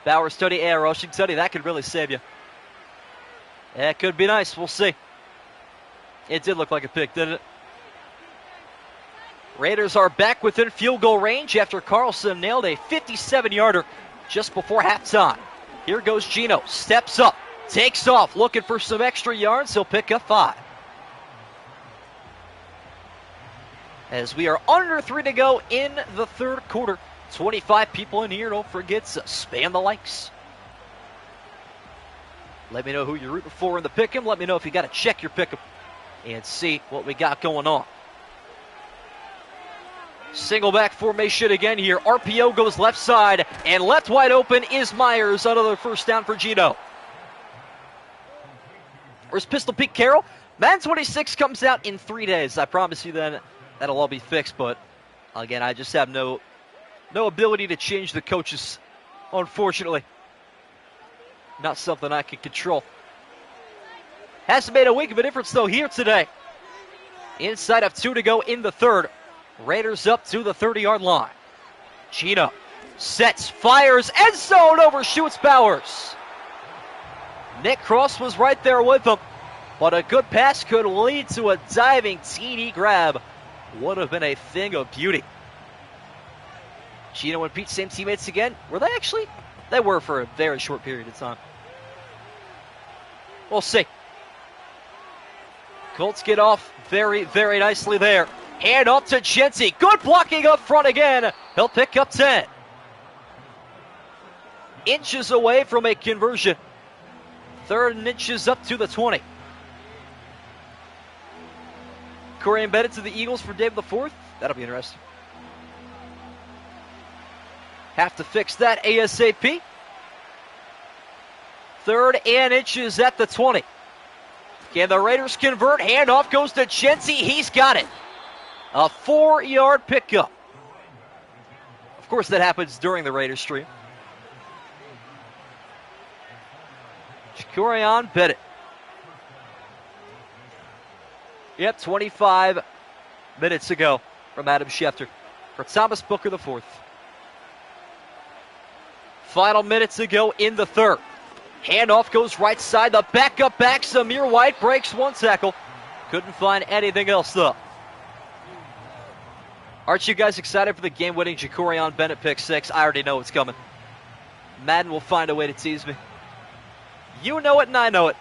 Bauer study, air rushing study. That could really save you. That could be nice. We'll see. It did look like a pick, didn't it? Raiders are back within field goal range after Carlson nailed a 57-yarder just before halftime. Here goes Gino. Steps up. Takes off. Looking for some extra yards. He'll pick up 5. As we are under 3 to go in the third quarter. 25 people in here. Don't forget to spam the likes. Let me know who you're rooting for in the pick'em. Let me know if you got to check your pick'em and see what we got going on. Single back formation again here. RPO goes left side, and left wide open is Myers. Another first down for Gino. Where's Pistol Pete Carroll? Madden 26 comes out in 3 days. I promise you that that'll all be fixed, but again, I just have no ability to change the coaches, unfortunately. Not something I can control. Hasn't made a wink of a difference, though, here today. Inside of 2 to go in the third. Raiders up to the 30-yard line. Gino sets, fires, end zone, overshoots Bowers. Nick Cross was right there with him, but a good pass could lead to a diving TD grab. Would have been a thing of beauty. Gino and Pete, same teammates again. Were they actually? They were for a very short period of time. We'll see. Colts get off very, very nicely there. Hand off to Genty. Good blocking up front again. He'll pick up 10. Inches away from a conversion. 3rd and inches up to the 20. Corey embedded to the Eagles for David IV. That'll be interesting. Have to fix that ASAP. 3rd and inches at the 20. Can the Raiders convert? Handoff goes to Genty. He's got it. A 4-yard pickup. Of course, that happens during the Raiders stream. Jacorian Bennett. Yep, 25 minutes ago from Adam Schefter for Thomas Booker IV. Final minutes to go in the third. Handoff goes right side. The backup back, Zamir White, breaks 1 tackle. Couldn't find anything else, though. Aren't you guys excited for the game-winning Jacorian Bennett pick 6? I already know it's coming. Madden will find a way to tease me. You know it and I know it.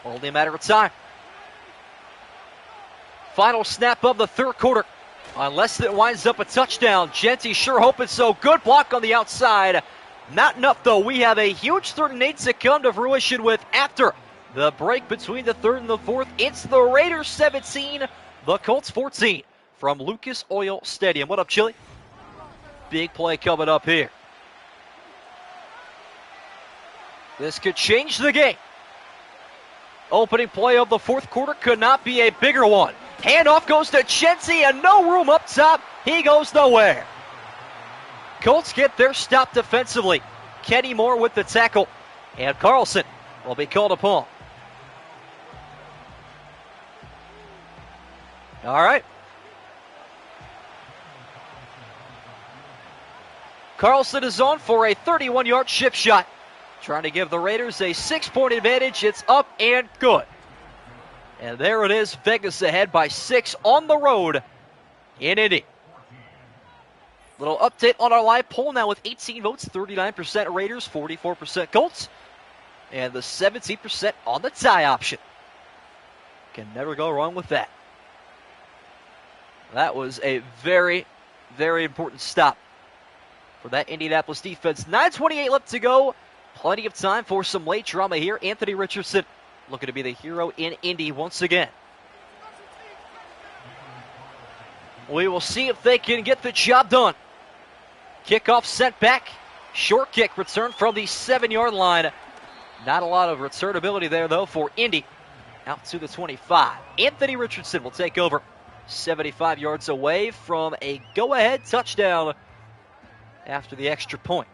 Only a matter of time. Final snap of the third quarter. Unless it winds up a touchdown. Genty sure hoping so. Good block on the outside. Not enough, though. We have a huge 3rd and 8 to come to fruition with after the break between the 3rd and the 4th. It's the Raiders 17, the Colts 14 from Lucas Oil Stadium. What up, Chili? Big play coming up here. This could change the game. Opening play of the 4th quarter could not be a bigger one. Handoff goes to Genty and no room up top. He goes nowhere. Colts get their stop defensively. Kenny Moore with the tackle. And Carlson will be called upon. All right. Carlson is on for a 31-yard chip shot. Trying to give the Raiders a 6-point advantage. It's up and good. And there it is. Vegas ahead by 6 on the road in Indy. Little update on our live poll now with 18 votes. 39% Raiders, 44% Colts. And the 17% on the tie option. Can never go wrong with that. That was a very, very important stop for that Indianapolis defense. 9:28 left to go. Plenty of time for some late drama here. Anthony Richardson looking to be the hero in Indy once again. We will see if they can get the job done. Kickoff sent back. Short kick return from the 7-yard line. Not a lot of returnability there, though, for Indy. Out to the 25. Anthony Richardson will take over. 75 yards away from a go-ahead touchdown after the extra point.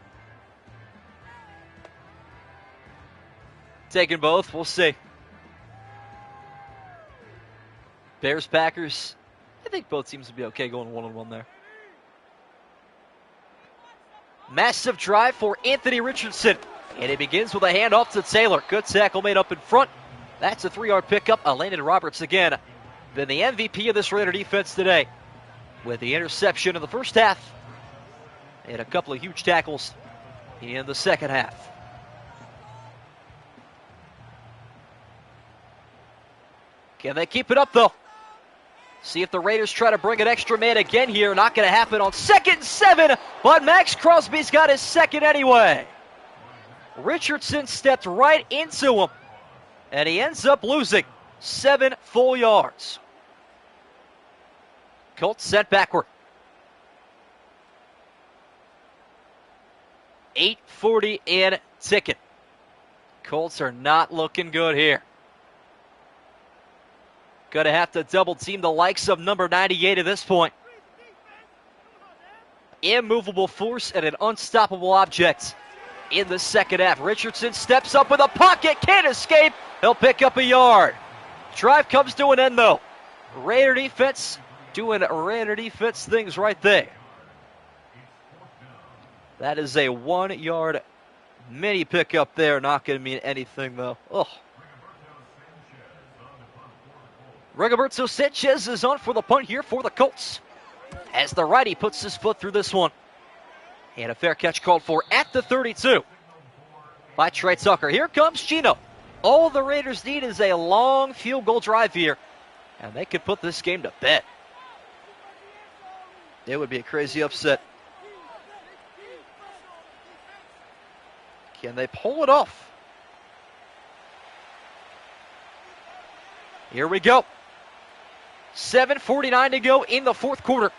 Taking both, we'll see. Bears, Packers. I think both teams will be okay going 1-1 there. Massive drive for Anthony Richardson. And it begins with a handoff to Taylor. Good tackle made up in front. That's a 3-yard pickup. Landon Roberts again. Been the MVP of this Raider defense today. With the interception in the first half. And a couple of huge tackles in the second half. Can they keep it up though? See if the Raiders try to bring an extra man again here. Not going to happen on 2nd and 7, but Max Crosby's got his second anyway. Richardson stepped right into him, and he ends up losing 7 full yards. Colts sent backward. 8:40 and ticking. Colts are not looking good here. Going to have to double team the likes of number 98 at this point. Immovable force and an unstoppable object in the second half. Richardson steps up with a pocket, can't escape. He'll pick up a yard. Drive comes to an end though. Raider defense doing Raider defense things right there. That is a 1-yard mini pickup there. Not going to mean anything though. Ugh. Rigoberto Sanchez is on for the punt here for the Colts. As the righty puts his foot through this one. And a fair catch called for at the 32 by Trey Tucker. Here comes Gino. All the Raiders need is a long field goal drive here. And they could put this game to bed. It would be a crazy upset. Can they pull it off? Here we go. 7:49 to go in the fourth quarter.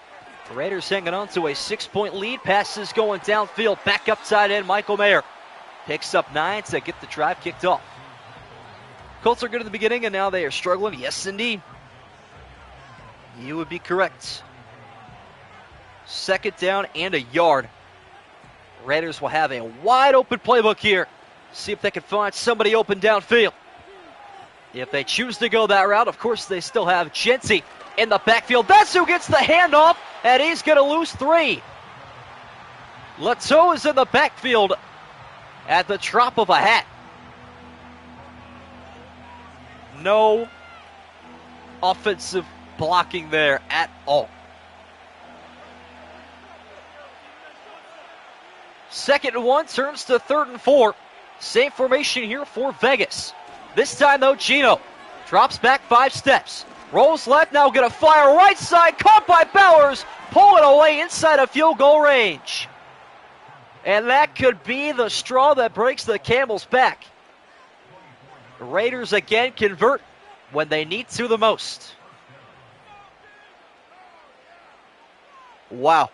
The Raiders hanging on to a 6-point lead. Passes going downfield. Back up tight end Michael Mayer. Picks up 9 to get the drive kicked off. Colts are good at the beginning and now they are struggling. Yes, indeed. You would be correct. 2nd down and a yard. Raiders will have a wide open playbook here. See if they can find somebody open downfield. If they choose to go that route, of course, they still have Genty in the backfield. That's who gets the handoff, and he's going to lose 3. Lateau is in the backfield at the drop of a hat. No offensive blocking there at all. 2nd and 1 turns to 3rd and 4. Same formation here for Vegas. This time, though, Gino drops back 5 steps. Rolls left, now going to fire right side. Caught by Bowers. Pull it away inside of field goal range. And that could be the straw that breaks the camel's back. The Raiders again convert when they need to the most. Wow.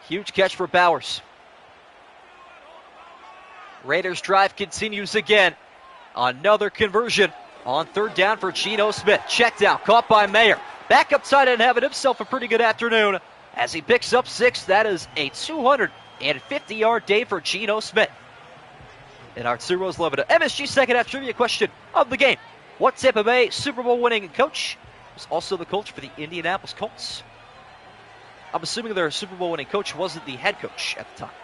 Huge catch for Bowers. Raiders drive continues again. Another conversion on 3rd down for Geno Smith. Check down, caught by Mayer. Back up tight end, having himself a pretty good afternoon as he picks up 6. That is a 250-yard day for Geno Smith. And our 2 rows love it. MSG second half trivia question of the game. What Tampa Bay Super Bowl winning coach was also the coach for the Indianapolis Colts? I'm assuming their Super Bowl winning coach wasn't the head coach at the time.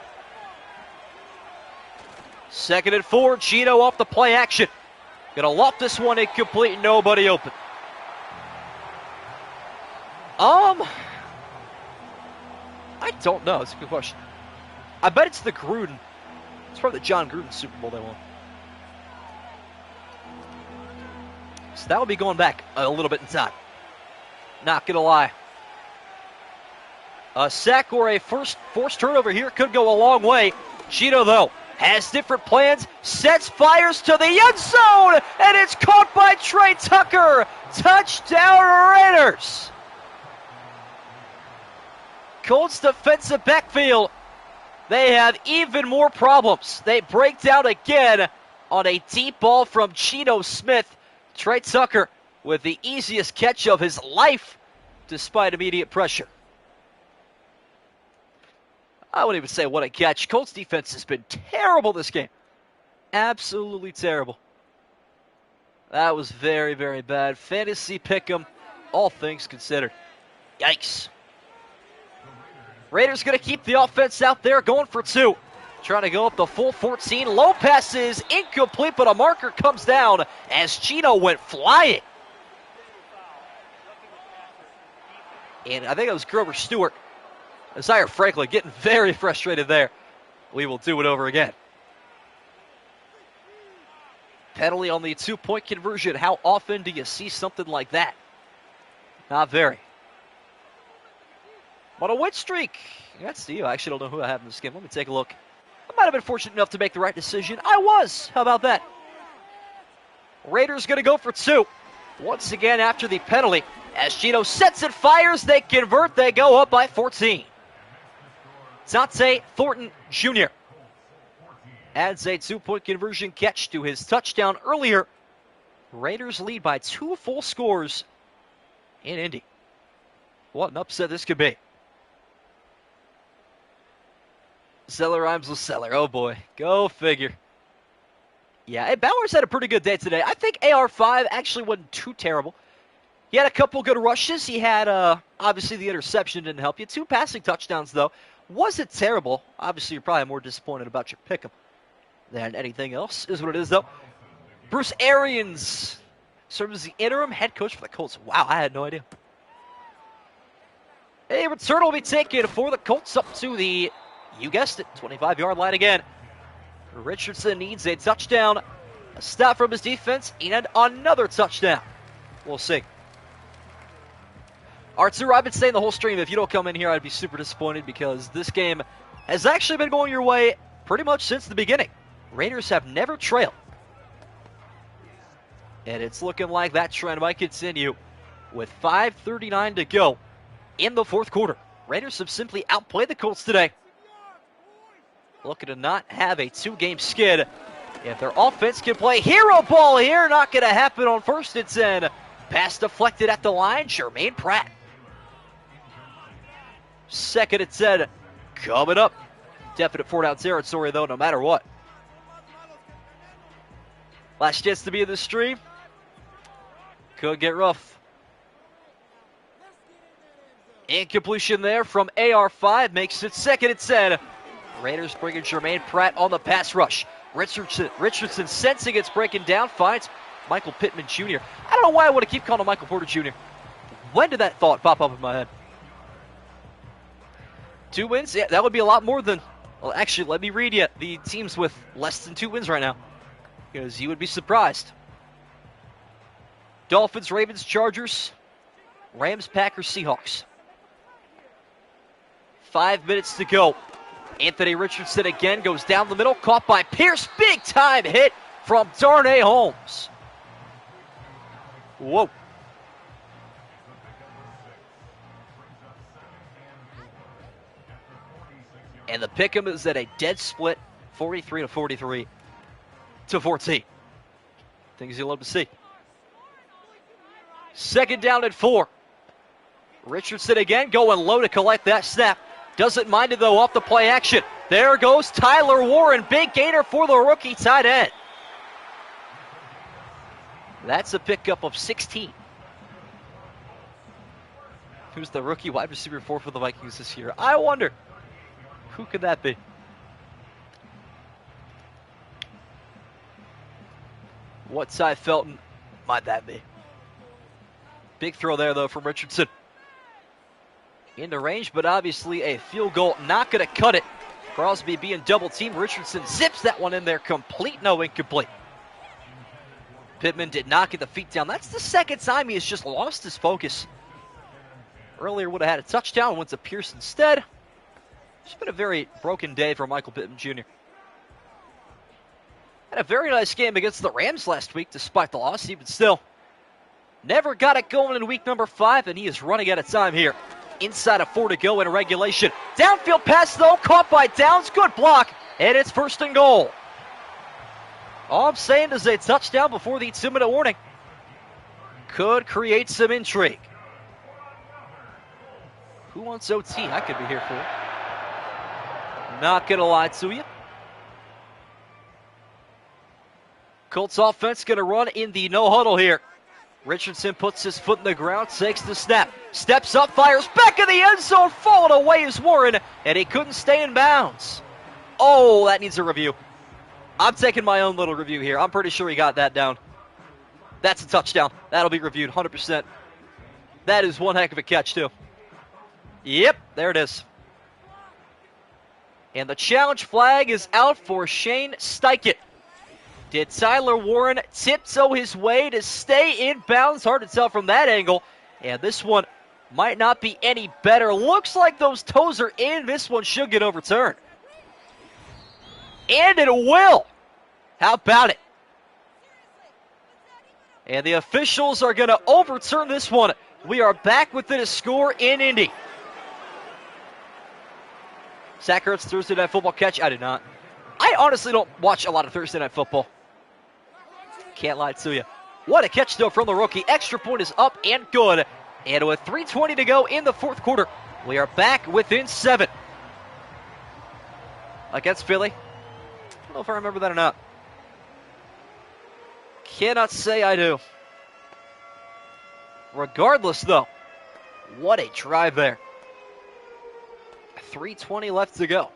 2nd and 4, Gino off the play action. Gonna loft this one incomplete, nobody open. I don't know, it's a good question. I bet it's the Gruden. It's probably the John Gruden Super Bowl they won. So that will be going back a little bit in time. Not gonna lie. A sack or a forced turnover here could go a long way. Gino, though, has different plans, sets fires to the end zone, and it's caught by Trey Tucker. Touchdown Raiders. Colts defensive backfield, they have even more problems. They break down again on a deep ball from Geno Smith. Trey Tucker with the easiest catch of his life despite immediate pressure. I wouldn't even say what a catch. Colts defense has been terrible this game. Absolutely terrible. That was very, very bad. Fantasy pick'em, all things considered. Yikes. Raiders going to keep the offense out there, going for 2. Trying to go up the full 14. Low pass is incomplete, but a marker comes down as Chino went flying. And I think it was Grover Stewart. Zaire Franklin getting very frustrated there. We will do it over again. Penalty on the 2-point conversion. How often do you see something like that? Not very. On a win streak. That's you. I actually don't know who I have in this game. Let me take a look. I might have been fortunate enough to make the right decision. I was. How about that? Raiders going to go for 2. Once again after the penalty. As Chino sets and fires, they convert. They go up by 14. Dante Thornton Jr. adds a 2-point conversion catch to his touchdown earlier. Raiders lead by 2 full scores in Indy. What an upset this could be. Zeller rhymes with Seller. Oh boy, go figure. Yeah, Bowers had a pretty good day today. I think AR5 actually wasn't too terrible. He had a couple good rushes. He had, obviously, the interception didn't help you. 2 passing touchdowns, though. Wasn't terrible. Obviously, you're probably more disappointed about your pick-em than anything else, is what it is, though. Bruce Arians serves as the interim head coach for the Colts. Wow, I had no idea. A return will be taken for the Colts up to the, you guessed it, 25-yard line again. Richardson needs a touchdown, a stop from his defense, and another touchdown. We'll see. Artur, I've been saying the whole stream, if you don't come in here, I'd be super disappointed because this game has actually been going your way pretty much since the beginning. Raiders have never trailed. And it's looking like that trend might continue with 5:39 to go in the 4th quarter. Raiders have simply outplayed the Colts today. Looking to not have a 2-game skid. If their offense can play hero ball here, not going to happen on 1st and 10. Pass deflected at the line, Jermaine Pratt. 2nd and 10 coming up. Definite 4-down territory, though, no matter what. Last chance to be in the stream. Could get rough. Incompletion there from AR5 makes it 2nd and 10. Raiders bringing Jermaine Pratt on the pass rush. Richardson sensing it's breaking down, finds Michael Pittman Jr. I don't know why I want to keep calling him Michael Porter Jr. When did that thought pop up in my head? 2 wins? Yeah, that would be a lot more than... Well, actually, let me read you the teams with less than 2 wins right now, because you would be surprised. Dolphins, Ravens, Chargers, Rams, Packers, Seahawks. 5 minutes to go. Anthony Richardson again goes down the middle, caught by Pierce. Big time hit from Darnay Holmes. Whoa. And the pick'em is at a dead split, 43 to 43 to 14. Things you love to see. 2nd down and 4. Richardson again going low to collect that snap. Doesn't mind it, though, off the play action. There goes Tyler Warren. Big gainer for the rookie tight end. That's a pickup of 16. Who's the rookie wide receiver for the Vikings this year? I wonder. Who could that be? What Ty Felton might that be? Big throw there, though, from Richardson. Into range, but obviously a field goal not going to cut it. Crosby being double teamed. Richardson zips that one in there. Complete, no incomplete. Pittman did not get the feet down. That's the 2nd time he has just lost his focus. Earlier would have had a touchdown. Went to Pierce instead. It's been a very broken day for Michael Pittman Jr. Had a very nice game against the Rams last week despite the loss. Even still, never got it going in week number 5, and he is running out of time here. Inside of 4 to go in regulation. Downfield pass, though, caught by Downs. Good block, and it's 1st and goal. All I'm saying is a touchdown before the 2-minute warning could create some intrigue. Who wants OT? I could be here for it. Not going to lie to you. Colts offense going to run in the no huddle here. Richardson puts his foot in the ground, takes the snap, steps up, fires back in the end zone, falling away is Warren, and he couldn't stay in bounds. Oh, that needs a review. I'm taking my own little review here. I'm pretty sure he got that down. That's a touchdown. That'll be reviewed 100%. That is one heck of a catch, too. Yep, there it is. And the challenge flag is out for Shane Steichen. Did Tyler Warren tiptoe his way to stay in bounds? Hard to tell from that angle. And this one might not be any better. Looks like those toes are in. This one should get overturned. And it will. How about it? And the officials are going to overturn this one. We are back within a score in Indy. Zach Ertz Thursday Night Football catch? I did not. I honestly don't watch a lot of Thursday Night Football. Can't lie to you. What a catch, though, from the rookie. Extra point is up and good. And with 3:20 to go in the fourth quarter, we are back within 7. Against Philly. I don't know if I remember that or not. Cannot say I do. Regardless, though, what a drive there. 3:20 left to go.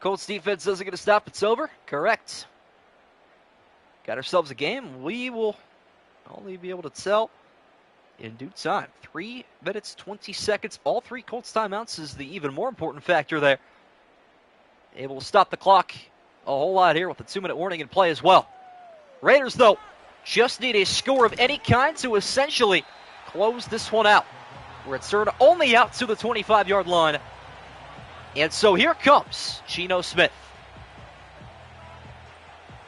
Colts defense doesn't get a stop. It's over. Correct. Got ourselves a game. We will only be able to tell in due time. 3 minutes, 20 seconds. All 3 Colts timeouts is the even more important factor there. Able to stop the clock a whole lot here with a 2-minute warning in play as well. Raiders, though, just need a score of any kind to essentially close this one out. Return only out to the 25-yard line. And so here comes Geno Smith.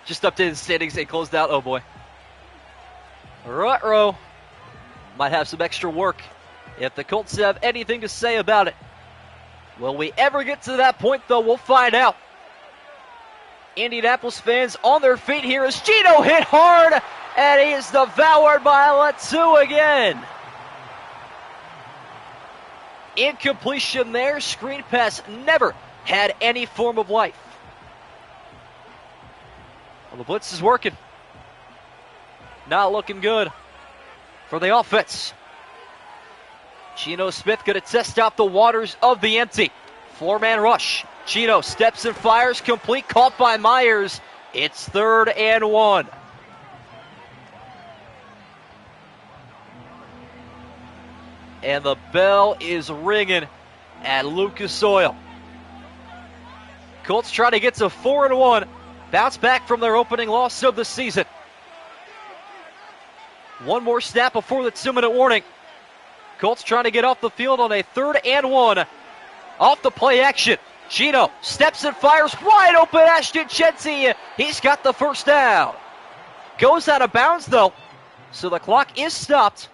Just updated the standings and closed out. Oh, boy. Ruh-roh. Might have some extra work if the Colts have anything to say about it. Will we ever get to that point, though? We'll find out. Indianapolis fans on their feet here as Geno hit hard, and he is devoured by Latu again. Incompletion there. Screen pass never had any form of life. Well, the blitz is working. Not looking good for the offense. Geno Smith going to test out the waters of the empty. 4-man rush. Geno steps and fires. Complete. Caught by Myers. It's 3rd and 1. And the bell is ringing at Lucas Oil. Colts try to get to 4-1. Bounce back from their opening loss of the season. One more snap before the 2-minute warning. Colts trying to get off the field on a 3rd and 1. Off the play action. Geno steps and fires wide open. Ashton Chenty. He's got the first down. Goes out of bounds, though. So the clock is stopped.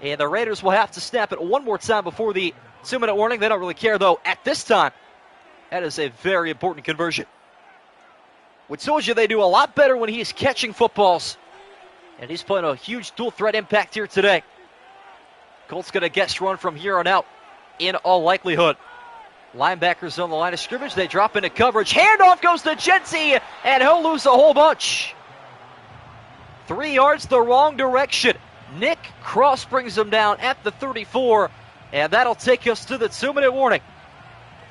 And the Raiders will have to snap it one more time before the 2-minute warning. They don't really care, though, at this time. That is a very important conversion. We told you they do a lot better when he's catching footballs. And he's playing a huge dual threat impact here today. Colts going to guest run from here on out in all likelihood. Linebackers on the line of scrimmage. They drop into coverage. Handoff goes to Chenty, and he'll lose a whole bunch. 3 yards the wrong direction. Nick Cross brings him down at the 34, and that'll take us to the 2-minute warning.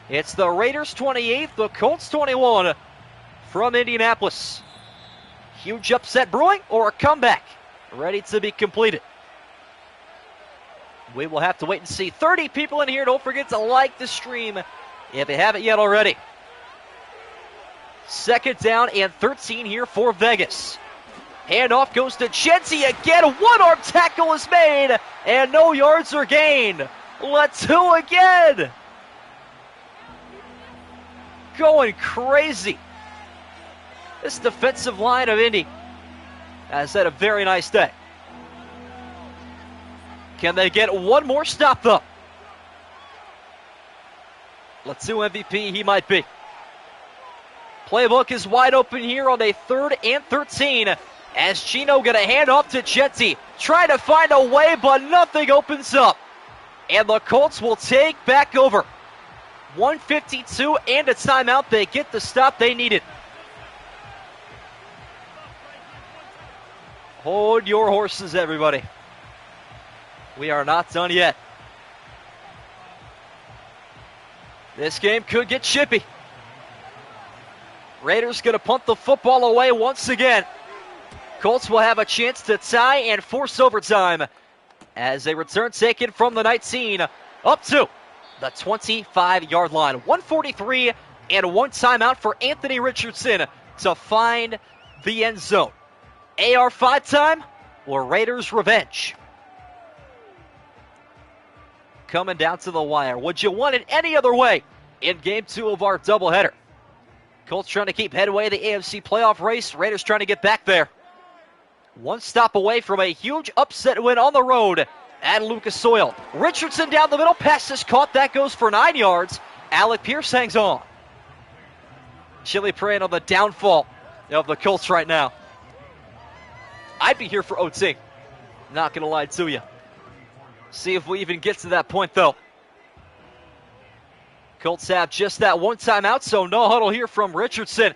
It's the Raiders 28, the Colts 21 from Indianapolis. Huge upset brewing or a comeback ready to be completed. We will have to wait and see. 30 people in here. Don't forget to like the stream if you haven't yet already. 2nd down and 13 here for Vegas. Handoff goes to Chenty again. One-arm tackle is made, and no yards are gained. Latu again. Going crazy. This defensive line of Indy has had a very nice day. Can they get one more stop, though? Latu MVP, he might be. Playbook is wide open here on a 3rd and 13. As Geno going to hand off to Chenty. Trying to find a way, but nothing opens up. And the Colts will take back over. 1:52 and a timeout. They get the stop they needed. Hold your horses, everybody. We are not done yet. This game could get chippy. Raiders going to punt the football away once again. Colts will have a chance to tie and force overtime as they return taken from the 19 up to the 25-yard line. 1:43 and one timeout for Anthony Richardson to find the end zone. AR5 time or Raiders revenge? Coming down to the wire. Would you want it any other way in game 2 of our doubleheader? Colts trying to keep headway in the AFC playoff race. Raiders trying to get back there. One stop away from a huge upset win on the road at Lucas Oil. Richardson down the middle. Pass is caught. That goes for 9 yards. Alec Pierce hangs on. Chili preying on the downfall of the Colts right now. I'd be here for OT. Not going to lie to you. See if we even get to that point, though. Colts have just that one timeout, so no huddle here from Richardson.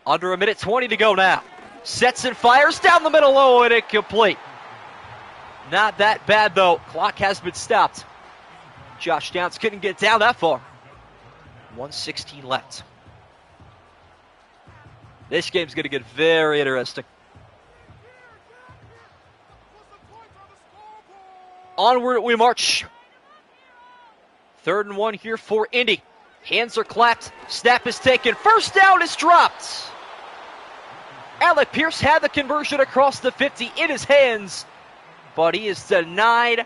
Under a minute 20 to go now. Sets and fires down the middle low and incomplete. Not that bad, though. Clock has been stopped. Josh Downs couldn't get down that far. 1:16 left. This game's going to get very interesting. Onward we march. 3rd and 1 here for Indy. Hands are clapped. Snap is taken. First down is dropped. Alec Pierce had the conversion across the 50 in his hands, but he is denied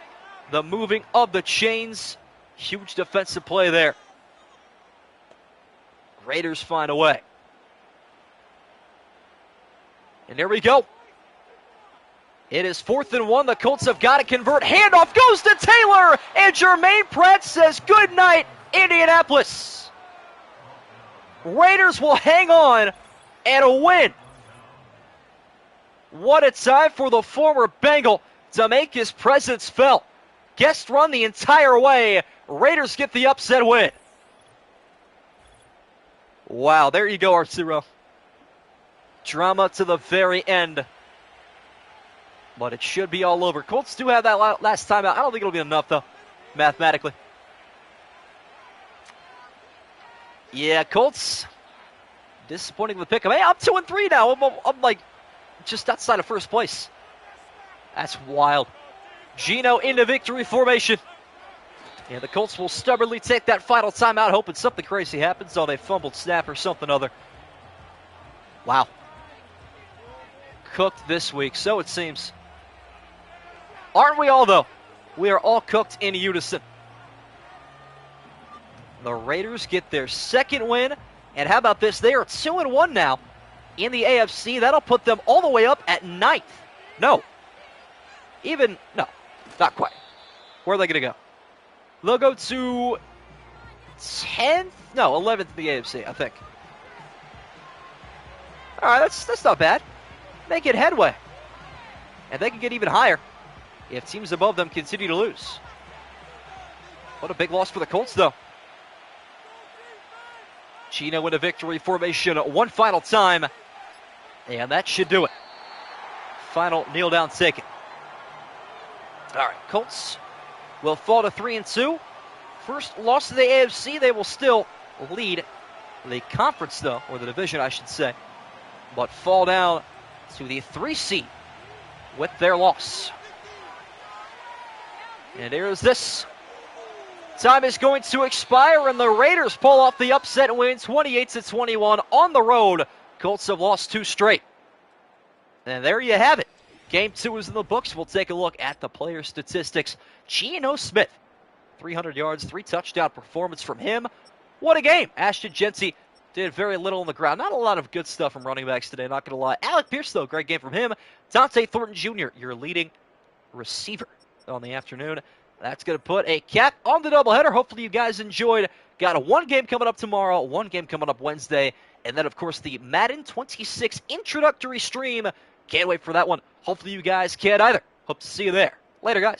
the moving of the chains. Huge defensive play there. Raiders find a way. And there we go. It is 4th and 1. The Colts have got to convert. Handoff goes to Taylor. And Jermaine Pratt says good night, Indianapolis. Raiders will hang on and win. What a time for the former Bengal to make his presence felt. Guest run the entire way. Raiders get the upset win. Wow, there you go, Arturo. Drama to the very end. But it should be all over. Colts do have that last timeout. I don't think it'll be enough, though, mathematically. Yeah, Colts, disappointing with the pick. Hey, I'm 2-3 now. I'm like just outside of first place. That's wild. Geno into victory formation. And the Colts will stubbornly take that final timeout, hoping something crazy happens. Oh, they fumbled snap or something other. Wow. Cooked this week, so it seems. Aren't we all, though? We are all cooked in unison. The Raiders get their 2nd win. And how about this? They are 2-1 now in the AFC. That'll put them all the way up at 9th. No, not quite. Where are they going to go? They'll go to 10th? No, 11th in the AFC, I think. All right, that's not bad. Making headway. And they can get even higher if teams above them continue to lose. What a big loss for the Colts, though. Geno in a victory formation one final time. And that should do it. Final kneel down taken. All right, Colts will fall to 3-2. First loss to the AFC. They will still lead the conference, though, or the division, I should say, but fall down to the 3 seed with their loss. And here's this. Time is going to expire, and the Raiders pull off the upset win, 28-21 on the road. Colts have lost 2 straight. And there you have it. Game 2 is in the books. We'll take a look at the player statistics. Geno Smith, 300 yards, 3 touchdown performance from him. What a game. Ashton Jeanty did very little on the ground. Not a lot of good stuff from running backs today, not going to lie. Alec Pierce, though, great game from him. Dante Thornton Jr., your leading receiver on the afternoon. That's going to put a cap on the doubleheader. Hopefully you guys enjoyed. Got a 1 game coming up tomorrow, 1 game coming up Wednesday, and then, of course, the Madden 26 introductory stream. Can't wait for that one. Hopefully you guys can either. Hope to see you there. Later, guys.